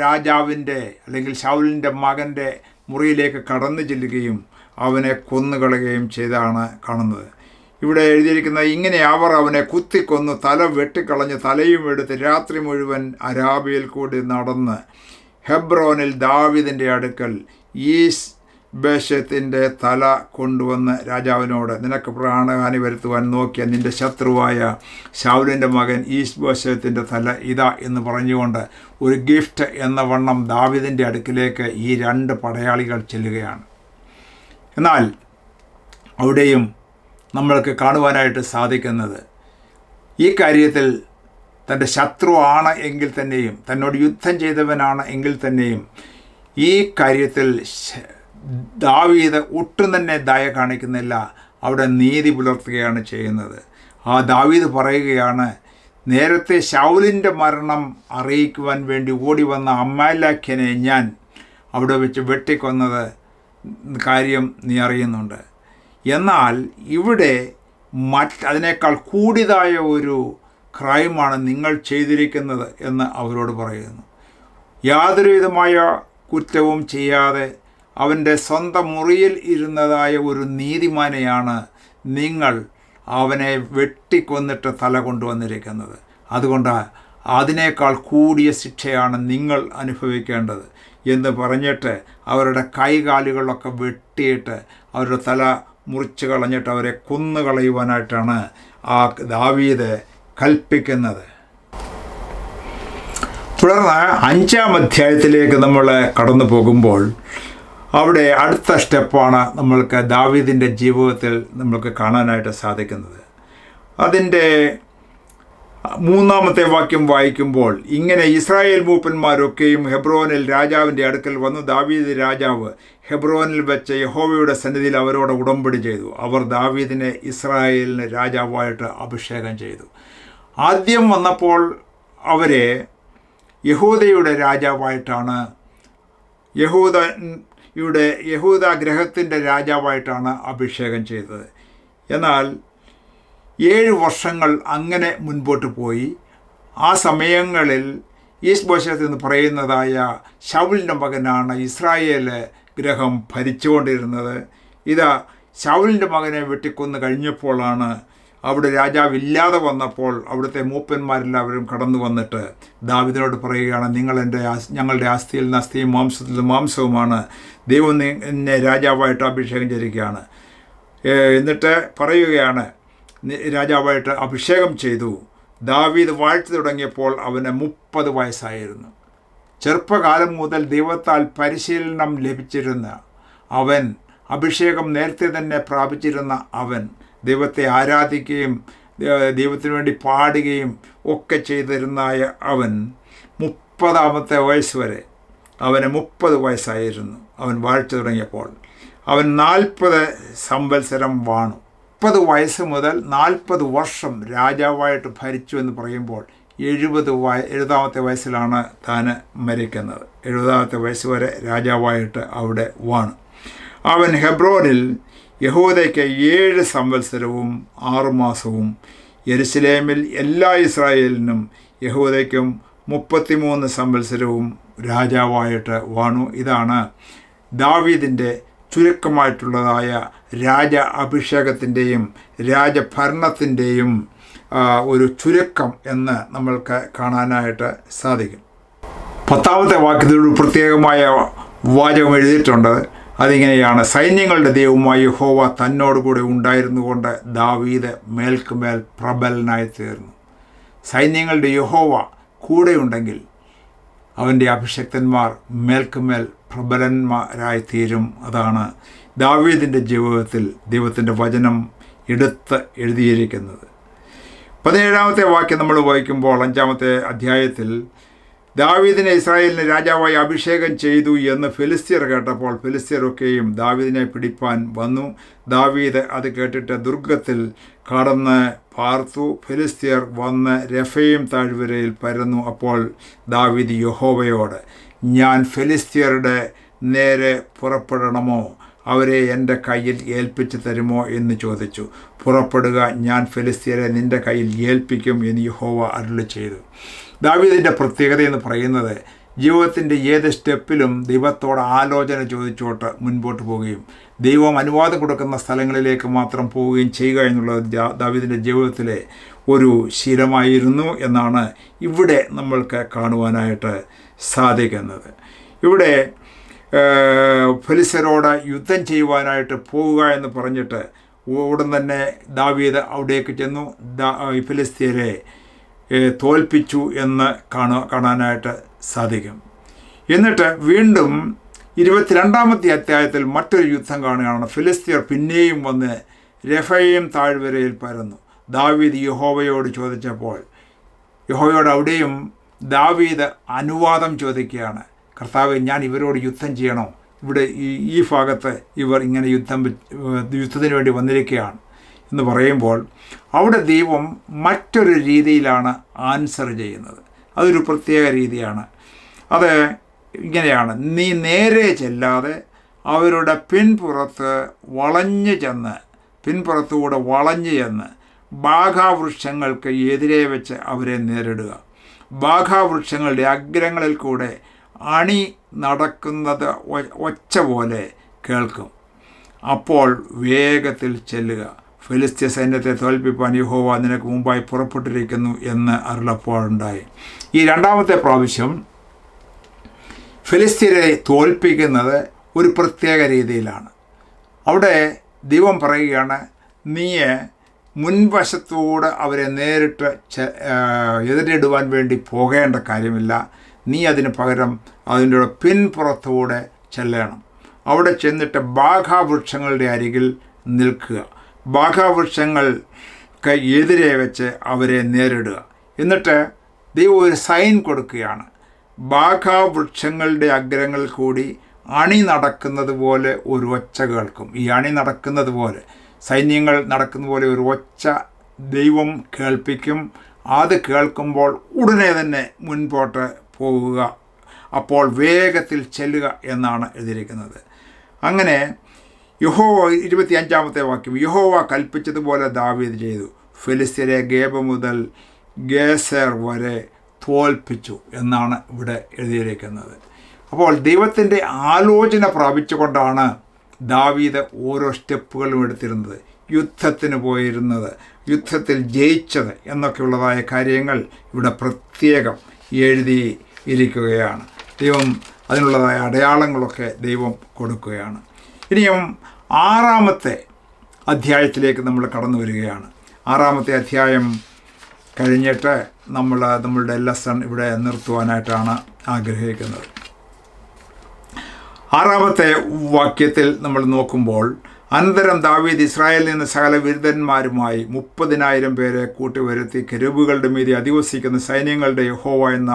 രാജാവിൻ്റെ അല്ലെങ്കിൽ ശൗലിൻ്റെ മകൻ്റെ മുറിയിലേക്ക് കടന്നു ചെല്ലുകയും അവനെ കൊന്നുകളയുകയും ചെയ്താണ് കാണുന്നത്. ഇവിടെ എഴുതിയിരിക്കുന്നത് ഇങ്ങനെ അവർ അവനെ കുത്തിക്കൊന്നു തല വെട്ടിക്കളഞ്ഞ് തലയും എടുത്ത് രാത്രി മുഴുവൻ അരാബിയിൽ കൂടി നടന്ന് ഹെബ്രോനിൽ ദാവീദിൻ്റെ അടുക്കൽ ഈശ്ബേശത്തിൻ്റെ തല കൊണ്ടുവന്ന് രാജാവിനോട്, നിനക്ക് പ്രാണഹാനി വരുത്തുവാൻ നോക്കിയ നിൻ്റെ ശത്രുവായ ശൗലിൻ്റെ മകൻ ഈശ്ബേശത്തിൻ്റെ തല ഇതാ എന്ന് പറഞ്ഞുകൊണ്ട് ഒരു ഗിഫ്റ്റ് എന്ന വണ്ണം ദാവീദിൻ്റെ അടുക്കിലേക്ക് ഈ 2 പടയാളികൾ ചെല്ലുകയാണ്. എന്നാൽ അവിടെയും നമ്മൾക്ക് കാണുവാനായിട്ട് സാധിക്കുന്നത്, ഈ കാര്യത്തിൽ തൻ്റെ ശത്രുവാണ് എങ്കിൽ തന്നെയും, തന്നോട് യുദ്ധം ചെയ്തവനാണ് എങ്കിൽ തന്നെയും ഈ കാര്യത്തിൽ ദാവീദ് ഒട്ടും തന്നെ ദയ കാണിക്കുന്നില്ല. അവിടെ നീതി പുലർത്തുകയാണ് ചെയ്യുന്നത്. ആ ദാവീദ് പറയുകയാണ്, നേരത്തെ ശൗലിൻ്റെ മരണം അറിയിക്കുവാൻ വേണ്ടി ഓടി വന്ന അമ്മാലാഖ്യനെ ഞാൻ അവിടെ വെച്ച് വെട്ടിക്കൊന്നത് കാര്യം നീ അറിയുന്നുണ്ട്. എന്നാൽ ഇവിടെ അതിനേക്കാൾ കൂടിയതായ ഒരു ക്രൈമാണ് നിങ്ങൾ ചെയ്തിരിക്കുന്നത് എന്ന് അവരോട് പറയുന്നു. യാതൊരു വിധമായ കുറ്റവും ചെയ്യാതെ അവൻ്റെ സ്വന്തം മുറിയിൽ ഇരുന്നതായ ഒരു നീതിമാനെയാണ് നിങ്ങൾ അവനെ വെട്ടിക്കൊന്നിട്ട് തല കൊണ്ടുവന്നിരിക്കുന്നത്. അതുകൊണ്ട് അതിനേക്കാൾ കൂടിയ ശിക്ഷയാണ് നിങ്ങൾ അനുഭവിക്കേണ്ടത് എന്ന് പറഞ്ഞിട്ട് അവരുടെ കൈകാലുകളൊക്കെ വെട്ടിയിട്ട് അവരുടെ തല മുറിച്ച് കളഞ്ഞിട്ട് അവരെ കൊന്നുകളയുവാനായിട്ടാണ് ആ ദാവീദ് കൽപ്പിക്കുന്നത്. തുടർന്ന് 5-ാം അധ്യായത്തിലേക്ക് നമ്മൾ കടന്നു പോകുമ്പോൾ അവിടെ അടുത്ത സ്റ്റെപ്പാണ് നമ്മൾക്ക് ദാവീദിൻ്റെ ജീവിതത്തിൽ നമ്മൾക്ക് കാണാനായിട്ട് സാധിക്കുന്നത്. അതിൻ്റെ 3-ാമത്തെ വാക്യം വായിക്കുമ്പോൾ ഇങ്ങനെ ഇസ്രായേൽ മൂപ്പന്മാരൊക്കെയും ഹെബ്രോനിൽ രാജാവിൻ്റെ അടുക്കൽ വന്നു. ദാവീദ് രാജാവ് ഹെബ്രോനിൽ വെച്ച് യഹോവയുടെ സന്നിധിയിൽ അവരോട് ഉടമ്പടി ചെയ്തു. അവർ ദാവീദിനെ ഇസ്രായേലിന് രാജാവായിട്ട് അഭിഷേകം ചെയ്തു. ആദ്യം വന്നപ്പോൾ അവരെ യഹൂദയുടെ രാജാവായിട്ടാണ്, യഹൂദ ഗ്രഹത്തിൻ്റെ രാജാവായിട്ടാണ് അഭിഷേകം ചെയ്തത്. എന്നാൽ 7 വർഷങ്ങൾ അങ്ങനെ മുൻപോട്ട് പോയി. ആ സമയങ്ങളിൽ ഈശ്ബോശത്ത് എന്ന് പറയുന്നതായ ശൗലിൻ്റെ മകനാണ് ഇസ്രായേൽ ഗ്രഹം ഭരിച്ചുകൊണ്ടിരുന്നത്. ഇതാ ശൗലിൻ്റെ മകനെ വെട്ടിക്കൊന്ന് കഴിഞ്ഞപ്പോഴാണ് അവിടെ രാജാവില്ലാതെ വന്നപ്പോൾ അവിടുത്തെ മൂപ്പന്മാരെല്ലാവരും കടന്നു വന്നിട്ട് ദാവീദിനോട് പറയുകയാണ്, ഞങ്ങളുടെ അസ്ഥിയിൽ നിന്ന് അസ്ഥിയും മാംസത്തിൽ നിന്ന് മാംസവുമാണ്, ദൈവം എന്നെ രാജാവായിട്ട് അഭിഷേകം ചെയ്തിരിക്കുകയാണ്. എന്നിട്ട് പറയുകയാണ്, രാജാവായിട്ട് അഭിഷേകം ചെയ്തു. ദാവീദ് വാഴ്ത്തി തുടങ്ങിയപ്പോൾ അവന് 30 വയസ്സായിരുന്നു. ചെറുപ്പകാലം മുതൽ ദൈവത്താൽ പരിശീലനം ലഭിച്ചിരുന്ന അവൻ, അഭിഷേകം നേരത്തെ തന്നെ പ്രാപിച്ചിരുന്ന അവൻ, ദൈവത്തെ ആരാധിക്കുകയും ദൈവത്തിനു വേണ്ടി പാടുകയും ഒക്കെ ചെയ്തിരുന്നായ അവൻ 30-ാമത്തെ വയസ്സ് വരെ, അവന് 30 വയസ്സായിരുന്നു അവൻ വാഴ്ച തുടങ്ങിയപ്പോൾ. അവൻ 40 സംവത്സരം വാണു. 30 വയസ്സ് മുതൽ 40 വർഷം രാജാവായിട്ട് ഭരിച്ചു എന്ന് പറയുമ്പോൾ 70-ാമത്തെ വയസ്സിലാണ് താൻ മരിക്കുന്നത്. 70-ാമത്തെ വയസ്സ് വരെ രാജാവായിട്ട് അവിടെ വാണു. അവൻ ഹെബ്രോനിൽ യഹൂദയ്ക്ക് 7 സംവത്സരവും 6 മാസവും, യെരുശലേമിൽ എല്ലാ ഇസ്രായേലിനും യഹൂദയ്ക്കും 33 സംവത്സരവും രാജാവായിട്ട് വാണു. ഇതാണ് ദാവീദിൻ്റെ ചുരുക്കമായിട്ടുള്ളതായ രാജ അഭിഷേകത്തിൻ്റെയും രാജഭരണത്തിൻ്റെയും ഒരു ചുരുക്കം എന്ന് നമ്മൾക്ക് കാണാനായിട്ട് സാധിക്കും. 10-ാമത്തെ വാക്യത്തിൽ ഒരു പ്രത്യേകമായ വാചകം എഴുതിയിട്ടുണ്ട്. അതിങ്ങനെയാണ്, സൈന്യങ്ങളുടെ ദൈവമായ യഹോവ തന്നോടുകൂടെ ഉണ്ടായിരുന്നുകൊണ്ട് ദാവീദ് മേൽക്കുമേൽ പ്രബലനായി തീർന്നു. സൈന്യങ്ങളുടെ യഹോവ കൂടെയുണ്ടെങ്കിൽ അവൻ്റെ അഭിഷക്തന്മാർ മേൽക്കുമേൽ പ്രബലന്മാരായി തീരും. അതാണ് ദാവീദിൻ്റെ ജീവിതത്തിൽ ദൈവത്തിൻ്റെ വചനം എടുത്ത് എഴുതിയിരിക്കുന്നത്. 17-ാമത്തെ വാക്യം നമ്മൾ വായിക്കുമ്പോൾ 5-ാമത്തെ അധ്യായത്തിൽ, ദാവീദിനെ ഇസ്രായേലിന് രാജാവായി അഭിഷേകം ചെയ്തു എന്ന് ഫെലിസ്ത്യർ കേട്ടപ്പോൾ ഫെലിസ്ത്യരൊക്കെയും ദാവീദിനെ പിടിപ്പാൻ വന്നു. ദാവീദ് അത് കേട്ടിട്ട് ദുർഗത്തിൽ കടന്ന് പാർത്തു. ഫെലിസ്ത്യർ വന്ന് രഫയീം താഴ്വരയിൽ പരന്നു. അപ്പോൾ ദാവീദ് യഹോവയോട്, ഞാൻ ഫെലിസ്ത്യരുടെ നേരെ പുറപ്പെടണമോ, അവരെ എൻ്റെ കയ്യിൽ ഏൽപ്പിച്ചു തരുമോ എന്ന് ചോദിച്ചു. പുറപ്പെടുക, ഞാൻ ഫെലിസ്ത്യരെ നിൻ്റെ കയ്യിൽ ഏൽപ്പിക്കും എന്ന് യഹോവ അരുളി ചെയ്തു. ദാവീദിൻ്റെ പ്രത്യേകത എന്ന് പറയുന്നത് ജീവിതത്തിൻ്റെ ഏത് സ്റ്റെപ്പിലും ദൈവത്തോട് ആലോചന ചോദിച്ചോട്ട് മുൻപോട്ട് പോവുകയും ദൈവം അനുവാദം കൊടുക്കുന്ന സ്ഥലങ്ങളിലേക്ക് മാത്രം പോവുകയും ചെയ്യുക എന്നുള്ളത് ദാവീദിൻ്റെ ജീവിതത്തിലെ ഒരു ശീലമായിരുന്നു എന്നാണ് ഇവിടെ നമ്മൾക്ക് കാണുവാനായിട്ട് സാധിക്കുന്നത്. ഇവിടെ ഫെലിസ്ത്യരോട് യുദ്ധം ചെയ്യുവാനായിട്ട് പോവുക എന്ന് പറഞ്ഞിട്ട് ഉടൻ തന്നെ ദാവീദ് അവിടേക്ക് ചെന്നു. ഫെലിസ്ത്യരെ തോൽപ്പിച്ചു എന്ന് കാണാനായിട്ട് സാധിക്കും. എന്നിട്ട് വീണ്ടും 22-ാമത്തെ അധ്യായത്തിൽ മറ്റൊരു യുദ്ധം കാണുകയാണ്. ഫിലിസ്ത്യർ പിന്നെയും വന്ന് രഫയീം താഴ്വരയിൽ പരന്നു. ദാവീദ് യഹോവയോട് ചോദിച്ചപ്പോൾ യഹോവയോട് അവിടെയും ദാവീദ് അനുവാദം ചോദിക്കുകയാണ്. കർത്താവേ, ഞാൻ ഇവരോട് യുദ്ധം ചെയ്യണോ? ഇവിടെ ഈ ഭാഗത്ത് ഇവർ ഇങ്ങനെ യുദ്ധത്തിന് വേണ്ടി വന്നിരിക്കുകയാണ് എന്ന് പറയുമ്പോൾ അവിടെ ദൈവം മറ്റൊരു രീതിയിലാണ് ആൻസർ ചെയ്യുന്നത്. അതൊരു പ്രത്യേക രീതിയാണ്. അത് ഇങ്ങനെയാണ്, നീ നേരെ ചെല്ലാതെ അവരുടെ പിൻപുറത്തുകൂടെ വളഞ്ഞു ചെന്ന് ബാഘാവൃക്ഷങ്ങൾക്ക് എതിരെ വെച്ച് അവരെ നേരിടുക. ബാഘാവൃക്ഷങ്ങളുടെ അഗ്രങ്ങളിൽ കൂടെ അണി നടക്കുന്നത് ഒച്ച പോലെ കേൾക്കും. അപ്പോൾ വേഗത്തിൽ ചെല്ലുക, ഫെലിസ്ത്യ സൈന്യത്തെ തോൽപ്പിപ്പാൻ യഹോവ നിനക്ക് മുമ്പായി പുറപ്പെട്ടിരിക്കുന്നു എന്ന് അരുളപ്പാടുണ്ടായി. ഈ 2-ാമത്തെ പ്രാവശ്യം ഫെലിസ്ത്യരെ തോൽപ്പിക്കുന്നത് ഒരു പ്രത്യേക രീതിയിലാണ്. അവിടെ ദൈവം പറയുകയാണ്, നീ മുൻവശത്തൂടെ അവരെ നേരിട്ട് എതിരിടുവാൻ വേണ്ടി പോകേണ്ട കാര്യമില്ല. നീ അതിന് പകരം അതിൻ്റെ പിൻപുറത്തൂടെ ചെല്ലണം. അവിടെ ചെന്നിട്ട് ബാഘാവൃക്ഷങ്ങളുടെ അരികിൽ നിൽക്കുക. ബാഘാവൃക്ഷങ്ങൾക്ക് എതിരെ വെച്ച് അവരെ നേരിടുക. എന്നിട്ട് ദൈവം ഒരു സൈൻ കൊടുക്കുകയാണ്. ബാഖാവൃക്ഷങ്ങളുടെ അഗ്രങ്ങൾ കൂടി അണി നടക്കുന്നത് പോലെ ഒരു ഒച്ച കേൾക്കും. ഈ അണി നടക്കുന്നത് പോലെ, സൈന്യങ്ങൾ നടക്കുന്ന പോലെ ഒരു ഒച്ച ദൈവം കേൾപ്പിക്കും. അത് കേൾക്കുമ്പോൾ ഉടനെ തന്നെ മുൻപോട്ട് പോവുക, അപ്പോൾ വേഗത്തിൽ ചെല്ലുക എന്നാണ് എഴുതിയിരിക്കുന്നത്. അങ്ങനെ യഹോവ 25-ാമത്തെ വാക്യം, യഹോവ കൽപ്പിച്ചതുപോലെ ദാവീദ് ചെയ്തു, ഫെലിസ്ത്യരെ ഗേബ മുതൽ ഗേസർ വരെ തോൽപ്പിച്ചു എന്നാണ് ഇവിടെ എഴുതിയിരിക്കുന്നത്. അപ്പോൾ ദൈവത്തിൻ്റെ ആലോചന പ്രാപിച്ചുകൊണ്ടാണ് ദാവീദ് ഓരോ സ്റ്റെപ്പുകളും എടുത്തിരുന്നത്, യുദ്ധത്തിന് പോയിരുന്നത്, യുദ്ധത്തിൽ ജയിച്ചത് എന്നൊക്കെയുള്ളതായ കാര്യങ്ങൾ ഇവിടെ പ്രത്യേകം എഴുതിയിരിക്കുകയാണ്. ദൈവം അതിനുള്ളതായ അടയാളങ്ങളൊക്കെ ദൈവം കൊടുക്കുകയാണ്. ഇനിയും 6-ാമത്തെ അധ്യായത്തിലേക്ക് നമ്മൾ കടന്നു വരികയാണ്. 6-ാമത്തെ അധ്യായം കഴിഞ്ഞിട്ട് നമ്മളുടെ ലെസൺ ഇവിടെ നിർത്തുവാനായിട്ടാണ് ആഗ്രഹിക്കുന്നത്. 6-ാമത്തെ വാക്യത്തിൽ നമ്മൾ നോക്കുമ്പോൾ, അനന്തരം ദാവീദ് ഇസ്രായേലിൽ നിന്ന് സകല വിരുദ്ധന്മാരുമായി 30,000 പേരെ കൂട്ടിവരുത്തി കെരൂബുകളുടെ മീതെ അധിവസിക്കുന്ന സൈന്യങ്ങളുടെ യഹോവ എന്ന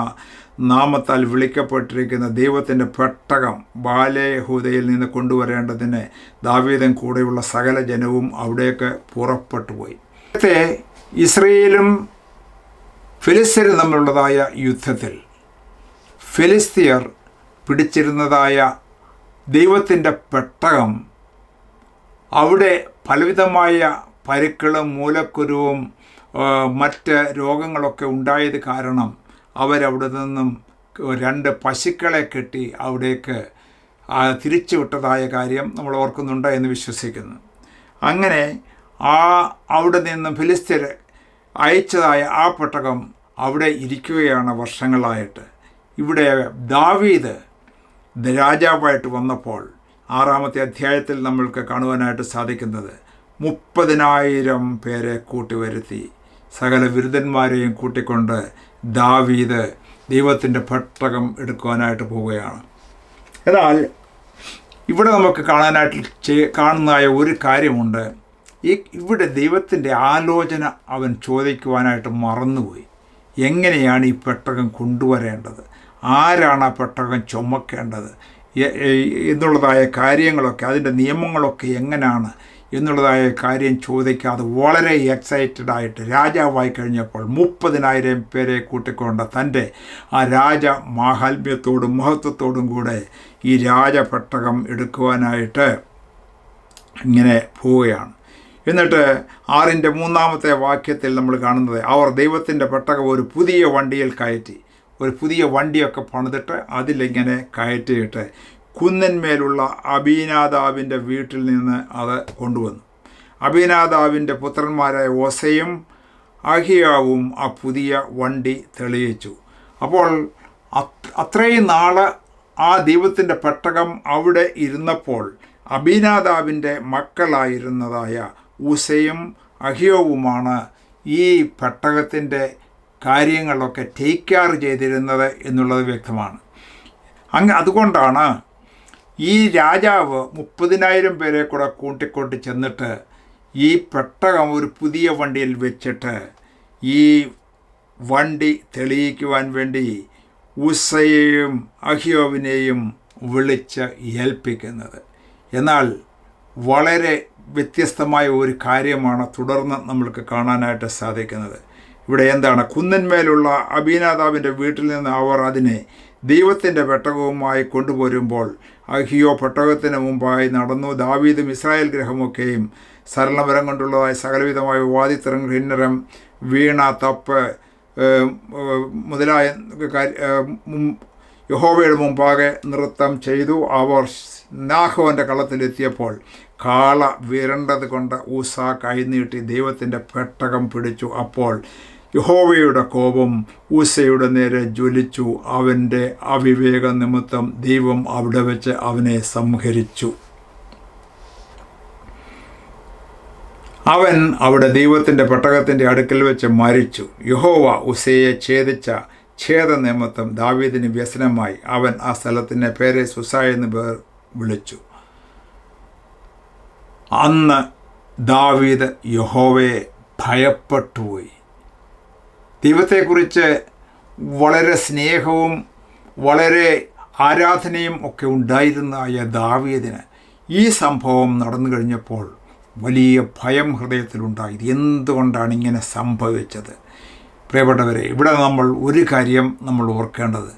നാമത്താൽ വിളിക്കപ്പെട്ടിരിക്കുന്ന ദൈവത്തിൻ്റെ പെട്ടകം ബാലെ യഹൂദയിൽ നിന്ന് കൊണ്ടുവരേണ്ടതിന് ദാവീദും കൂടെയുള്ള സകല ജനവും അവിടേക്ക് പുറപ്പെട്ടു പോയി. നേരത്തെ ഇസ്രയേലും ഫിലിസ്ത്യരും തമ്മിലുള്ളതായ യുദ്ധത്തിൽ ഫിലിസ്ത്യർ പിടിച്ചിരുന്നതായ ദൈവത്തിൻ്റെ പെട്ടകം അവിടെ പലവിധമായ പരുക്കളും മൂലക്കുരുവും മറ്റ് രോഗങ്ങളൊക്കെ ഉണ്ടായത് കാരണം അവരവിടെ നിന്നും 2 പശുക്കളെ കെട്ടി അവിടേക്ക് തിരിച്ചു വിട്ടതായ കാര്യം നമ്മൾ ഓർക്കുന്നുണ്ട് എന്ന് വിശ്വസിക്കുന്നു. അങ്ങനെ അവിടെ നിന്നും ഫിലിസ്ത്യർ അയച്ചതായ ആ പെട്ടകം അവിടെ ഇരിക്കുകയാണ് വർഷങ്ങളായിട്ട്. ഇവിടെ ദാവീദ് രാജാവായിട്ട് വന്നപ്പോൾ 6-ാമത്തെ അധ്യായത്തിൽ നമ്മൾക്ക് കാണുവാനായിട്ട് സാധിക്കുന്നത് 30,000 പേരെ കൂട്ടിവരുത്തി സകല വിരുദ്ധന്മാരെയും കൂട്ടിക്കൊണ്ട് ദാവീദ് ദൈവത്തിൻ്റെ പെട്ടകം എടുക്കുവാനായിട്ട് പോവുകയാണ്. എന്നാൽ ഇവിടെ നമുക്ക് കാണുന്നതായ ഒരു കാര്യമുണ്ട്. ഇവിടെ ദൈവത്തിൻ്റെ ആലോചന അവൻ ചോദിക്കുവാനായിട്ട് മറന്നുപോയി. എങ്ങനെയാണ് ഈ പെട്ടകം കൊണ്ടുവരേണ്ടത്, ആരാണ് ആ പെട്ടകം ചുമക്കേണ്ടത് എന്നുള്ളതായ കാര്യങ്ങളൊക്കെ, അതിൻ്റെ നിയമങ്ങളൊക്കെ എങ്ങനെയാണ് എന്നുള്ളതായ കാര്യം ചോദിക്കാതെ വളരെ എക്സൈറ്റഡ് ആയിട്ട് രാജാവായി കഴിഞ്ഞപ്പോൾ 30,000 പേരെ കൂട്ടിക്കൊണ്ട് തൻ്റെ ആ രാജ മാഹാത്മ്യത്തോടും മഹത്വത്തോടും കൂടെ ഈ രാജപെട്ടകം എടുക്കുവാനായിട്ട് ഇങ്ങനെ പോവുകയാണ്. എന്നിട്ട് 6-ന്റെ 3-ാമത്തെ വാക്യത്തിൽ നമ്മൾ കാണുന്നത്, അവർ ദൈവത്തിൻ്റെ പെട്ടകം ഒരു പുതിയ വണ്ടിയിൽ കയറ്റി, ഒരു പുതിയ വണ്ടിയൊക്കെ പണിതിട്ട് അതിലിങ്ങനെ കയറ്റിയിട്ട് കുന്നിന്മേലുള്ള അബീനാദാബിൻ്റെ വീട്ടിൽ നിന്ന് അത് കൊണ്ടുവന്നു. അബീനാദാബിൻ്റെ പുത്രന്മാരായ ഓസയും അഹിയാവും ആ പുതിയ വണ്ടി തെളിയിച്ചു. അപ്പോൾ അത്രയും നാൾ ആ ദൈവത്തിൻ്റെ പെട്ടകം അവിടെ ഇരുന്നപ്പോൾ അബീനാദാബിൻ്റെ മക്കളായിരുന്നതായ ഊസയും അഹിയോവുമാണ് ഈ പെട്ടകത്തിൻ്റെ കാര്യങ്ങളൊക്കെ ടേക്ക് കെയർ ചെയ്തിരുന്നത് എന്നുള്ളത് വ്യക്തമാണ്. അതുകൊണ്ടാണ് ഈ രാജാവ് 30,000 പേരെ കൂടെ കൂട്ടിക്കൊണ്ട് ചെന്നിട്ട് ഈ പെട്ടകം ഒരു പുതിയ വണ്ടിയിൽ വെച്ചിട്ട് ഈ വണ്ടി തെളിയിക്കുവാൻ വേണ്ടി ഊസയെയും അഹിയോവിനെയും വിളിച്ച് ഏൽപ്പിക്കുന്നത്. എന്നാൽ വളരെ വ്യത്യസ്തമായ ഒരു കാര്യമാണ് തുടർന്ന് നമ്മൾക്ക് കാണാനായിട്ട് സാധിക്കുന്നത്. ഇവിടെ എന്താണ്, കുന്നിന്മേലുള്ള അബീനാദാബിൻ്റെ വീട്ടിൽ നിന്ന് അവർ അതിനെ ദൈവത്തിൻ്റെ പെട്ടകവുമായി കൊണ്ടുപോരുമ്പോൾ അഹിയോ പെട്ടകത്തിന് മുമ്പായി നടന്നു. ദാവീദും ഇസ്രായേൽ ഗൃഹമൊക്കെയും സരളമരം കൊണ്ടുള്ളതായ സകലവിധമായ വാദിത്തരം, കിന്നരം, വീണ, തപ്പ് മുതലായ യഹോവയുടെ മുമ്പാകെ നൃത്തം ചെയ്തു. അവർ നാഹോൻ്റെ കളത്തിലെത്തിയപ്പോൾ കാള വിരണ്ടത് കൊണ്ട് ഊസ കൈനീട്ടി ദൈവത്തിൻ്റെ പെട്ടകം പിടിച്ചു. അപ്പോൾ യഹോവയുടെ കോപം ഊസയുടെ നേരെ ജ്വലിച്ചു. അവൻ്റെ അവിവേക നിമിത്തം ദൈവം അവിടെ വെച്ച് അവനെ സംഹരിച്ചു. അവൻ അവിടെ ദൈവത്തിൻ്റെ പെട്ടകത്തിൻ്റെ അടുക്കൽ വെച്ച് മരിച്ചു. യഹോവ ഊസയെ ഛേദിച്ച ഛേദനിമിത്തം ദാവീദിന് വ്യസനമായി. അവൻ ആ സ്ഥലത്തിൻ്റെ പേരെ സുസ എന്ന് പേർ വിളിച്ചു. അന്ന് ദാവീദ് യഹോവയെ ഭയപ്പെട്ടുപോയി. ദൈവത്തെക്കുറിച്ച് വളരെ സ്നേഹവും വളരെ ആരാധനയും ഒക്കെ ഉണ്ടായിരുന്ന ദാവീദിന് ഈ സംഭവം നടന്നു കഴിഞ്ഞപ്പോൾ വലിയ ഭയം ഹൃദയത്തിലുണ്ടായി. എന്തുകൊണ്ടാണ് ഇങ്ങനെ സംഭവിച്ചത്? പ്രിയപ്പെട്ടവരെ, ഇവിടെ നമ്മൾ ഒരു കാര്യം നമ്മൾ ഓർക്കേണ്ടത്,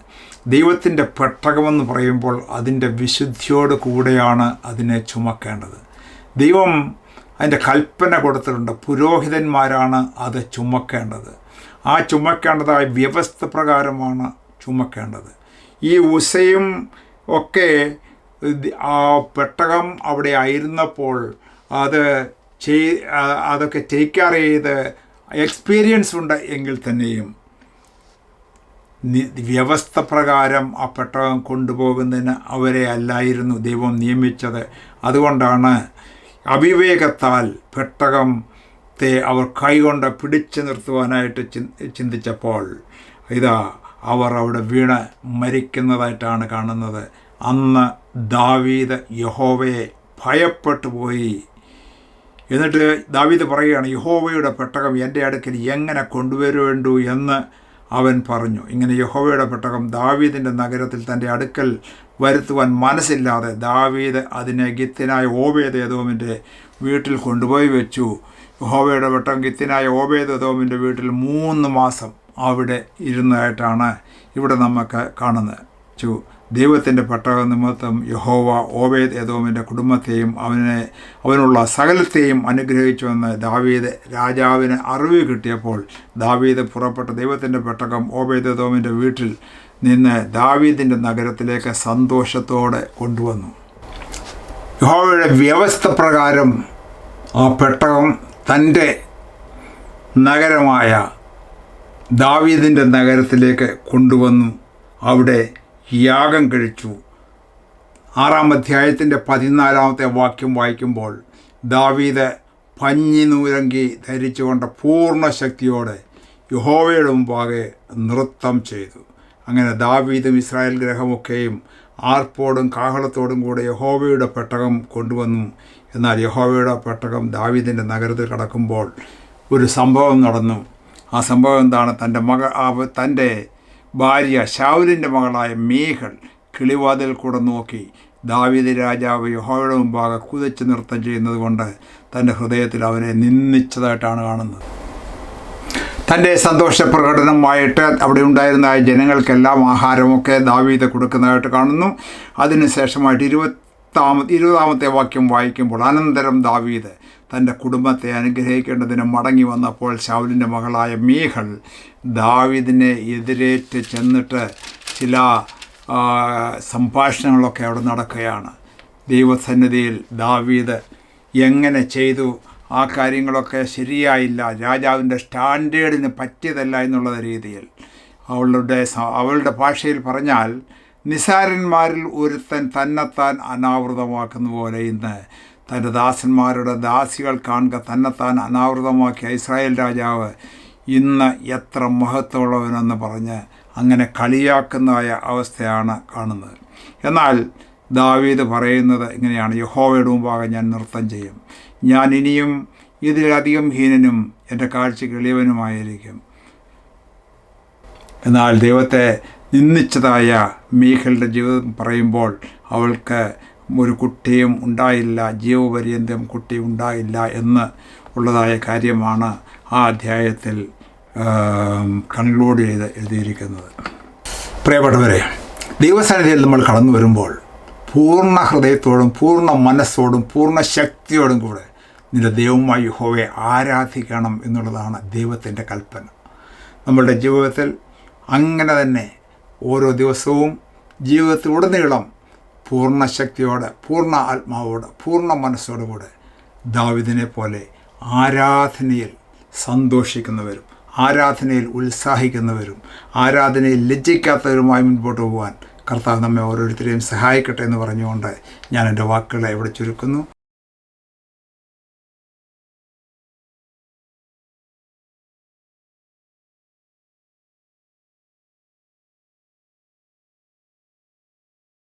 ദൈവത്തിൻ്റെ പെട്ടകമെന്ന് പറയുമ്പോൾ അതിൻ്റെ വിശുദ്ധിയോട് കൂടെയാണ് അതിനെ ചുമക്കേണ്ടത്. ദൈവം അതിൻ്റെ കൽപ്പന കൊടുത്തിട്ടുണ്ട്. പുരോഹിതന്മാരാണ് അത് ചുമക്കേണ്ടത്. ആ ചുമക്കേണ്ടതായ വ്യവസ്ഥ പ്രകാരമാണ് ചുമക്കേണ്ടത്. ഈ ഉസയും ഒക്കെ ആ പെട്ടകം അവിടെ ആയിരുന്നപ്പോൾ അതൊക്കെ ടേക്ക് കെയർ ചെയ്ത് എക്സ്പീരിയൻസ് ഉണ്ട് എങ്കിൽ തന്നെയും വ്യവസ്ഥ പ്രകാരം ആ പെട്ടകം കൊണ്ടുപോകുന്നതിന് അവരെ അല്ലായിരുന്നു ദൈവം നിയമിച്ചത്. അതുകൊണ്ടാണ് അവിവേകത്താൽ പെട്ടകത്തെ അവർ കൈകൊണ്ട് പിടിച്ചു നിർത്തുവാനായിട്ട് ചിന്തിച്ചപ്പോൾ അവർ അവിടെ വീണ് മരിക്കുന്നതായിട്ടാണ് കാണുന്നത്. അന്ന് ദാവീദ് യഹോവയെ ഭയപ്പെട്ടു പോയി. എന്നിട്ട് ദാവീദ് പറയുകയാണ്, യഹോവയുടെ പെട്ടകം എൻ്റെ അടുക്കൽ എങ്ങനെ കൊണ്ടുവരേണ്ടു എന്ന് അവൻ പറഞ്ഞു. ഇങ്ങനെ യഹോവയുടെ പെട്ടകം ദാവീദിൻ്റെ നഗരത്തിൽ തൻ്റെ അടുക്കൽ വരുത്തുവാൻ മനസ്സില്ലാതെ ദാവീദ് അതിനെ ഗിത്യനായ ഓബേദ്-ഏദോമിൻ്റെ വീട്ടിൽ കൊണ്ടുപോയി വെച്ചു. യഹോവയുടെ പെട്ടകം ഗിത്യനായ ഓബേദ്-ഏദോമിൻ്റെ വീട്ടിൽ 3 മാസം അവിടെ ഇരുന്നതായിട്ടാണ് ഇവിടെ നമുക്ക് കാണുന്നത്. ദൈവത്തിൻ്റെ പെട്ടക നിമിത്തം യഹോവ ഓബേദ്-ഏദോമിൻ്റെ കുടുംബത്തെയും അവനുള്ള സകലത്തെയും അനുഗ്രഹിച്ചുവെന്ന് ദാവീദ് രാജാവിന് അറിവ് കിട്ടിയപ്പോൾ ദാവീദ് പുറപ്പെട്ട ദൈവത്തിൻ്റെ പെട്ടകം ഓബേദ്-ഏദോമിൻ്റെ വീട്ടിൽ നിന്ന് ദാവീദിൻ്റെ നഗരത്തിലേക്ക് സന്തോഷത്തോടെ കൊണ്ടുവന്നു. യഹോവയുടെ വ്യവസ്ഥ പ്രകാരം ആ പെട്ടകം തൻ്റെ നഗരമായ ദാവീദിൻ്റെ നഗരത്തിലേക്ക് കൊണ്ടുവന്നു. അവിടെ യാഗം കഴിച്ചു. 6-ാം അധ്യായത്തിൻ്റെ 14-ാമത്തെ വാക്യം വായിക്കുമ്പോൾ ദാവീദ് പഞ്ഞിനൂരങ്കി ധരിച്ചുകൊണ്ട് പൂർണ്ണ ശക്തിയോടെ യഹോവയുടെ മുമ്പാകെ നൃത്തം ചെയ്തു. അങ്ങനെ ദാവീദും ഇസ്രായേൽ ഗൃഹമൊക്കെയും ആർപ്പോടും കാഹളത്തോടും കൂടെ യഹോവയുടെ പെട്ടകം കൊണ്ടുവന്നു. എന്നാൽ യഹോവയുടെ പെട്ടകം ദാവീദിൻ്റെ നഗരത്തിൽ കടക്കുമ്പോൾ ഒരു സംഭവം നടന്നു. ആ സംഭവം എന്താണ്? തൻ്റെ ഭാര്യ ശൗലിൻ്റെ മകളായ മീഖൾ കിളിവാതിൽ കൂടെ നോക്കി ദാവീദ് രാജാവ് യഹോവയുടെ മുമ്പാകെ കുതിച്ച് നൃത്തം ചെയ്യുന്നത് കൊണ്ട് തൻ്റെ ഹൃദയത്തിൽ അവനെ നിന്ദിച്ചതായിട്ടാണ് കാണുന്നത്. തൻ്റെ സന്തോഷ പ്രകടനമായിട്ട് അവിടെ ഉണ്ടായിരുന്ന ജനങ്ങൾക്കെല്ലാം ആഹാരമൊക്കെ ദാവീദ് കൊടുക്കുന്നതായിട്ട് കാണുന്നു. അതിനുശേഷമായിട്ട് 20-ാമത്തെ വാക്യം വായിക്കുമ്പോൾ, അനന്തരം ദാവീദ് തൻ്റെ കുടുംബത്തെ അനുഗ്രഹിക്കേണ്ടതിന് മടങ്ങി വന്നപ്പോൾ ശൗലിൻ്റെ മകളായ മീഖൾ ദാവീദിനെ എതിരേറ്റ് ചെന്നിട്ട് ചില സംഭാഷണങ്ങളൊക്കെ അവിടെ നടക്കുകയാണ്. ദൈവസന്നിധിയിൽ ദാവീദ് എങ്ങനെ ചെയ്തു, ആ കാര്യങ്ങളൊക്കെ ശരിയായില്ല, രാജാവിൻ്റെ സ്റ്റാൻഡേർഡിന് പറ്റിയതല്ല എന്നുള്ള രീതിയിൽ അവളുടെ ഭാഷയിൽ പറഞ്ഞാൽ നിസാരന്മാരിൽ ഒരുത്തൻ തന്നെത്താൻ അനാവൃതമാക്കുന്ന പോലെ ഇന്ന് തൻ്റെ ദാസന്മാരുടെ ദാസികൾ കാണുക തന്നെത്താൻ അനാവൃതമാക്കിയ ഇസ്രായേൽ രാജാവ് ഇന്ന് എത്ര മഹത്വമുള്ളവനെന്ന് പറഞ്ഞ് അങ്ങനെ കളിയാക്കുന്നതായ അവസ്ഥയാണ് കാണുന്നത്. എന്നാൽ ദാവീദ് പറയുന്നത് ഇങ്ങനെയാണ്, യഹോവയുടെ മുമ്പാകെ ഞാൻ നൃത്തം ചെയ്യും, ഞാൻ ഇനിയും ഇതിലധികം ഹീനനും എൻ്റെ കാഴ്ചയ്ക്ക് എളിയവനുമായിരിക്കും. എന്നാൽ ദൈവത്തെ നിന്ദിച്ചതായ മീഖളുടെ ജീവിതം പറയുമ്പോൾ അവൾക്ക് ഒരു കുട്ടിയും ഉണ്ടായില്ല, ജീവപര്യന്തം കുട്ടി ഉണ്ടായില്ല എന്ന് ഉള്ളതായ കാര്യമാണ് ആ അധ്യായത്തിൽ കൺക്ലൂഡ് ചെയ്ത് എഴുതിയിരിക്കുന്നത്. പ്രിയപ്പെട്ടവരെ, ദൈവസന്നിധിയിൽ നമ്മൾ കടന്നു വരുമ്പോൾ പൂർണ്ണ ഹൃദയത്തോടും പൂർണ്ണ മനസ്സോടും പൂർണ്ണ ശക്തിയോടും കൂടെ നിന്റെ ദൈവമായ യഹോവയെ ആരാധിക്കണം എന്നുള്ളതാണ് ദൈവത്തിൻ്റെ കൽപ്പന. നമ്മളുടെ ജീവിതത്തിൽ അങ്ങനെ തന്നെ ഓരോ ദിവസവും ജീവിതത്തിലുടനീളം പൂർണ്ണ ശക്തിയോടെ, പൂർണ്ണ ആത്മാവോടെ, പൂർണ്ണ മനസ്സോടുകൂടെ ദാവീദിനെ പോലെ ആരാധനയിൽ സന്തോഷിക്കുന്നവരും ആരാധനയിൽ ഉത്സാഹിക്കുന്നവരും ആരാധനയിൽ ലജ്ജിക്കാത്തവരുമായി മുൻപോട്ട് പോകാൻ കർത്താവ് നമ്മെ ഓരോരുത്തരെയും സഹായിക്കട്ടെ എന്ന് പറഞ്ഞുകൊണ്ട് ഞാൻ എൻ്റെ വാക്കുകളെ ഇവിടെ ചുരുക്കുന്നു.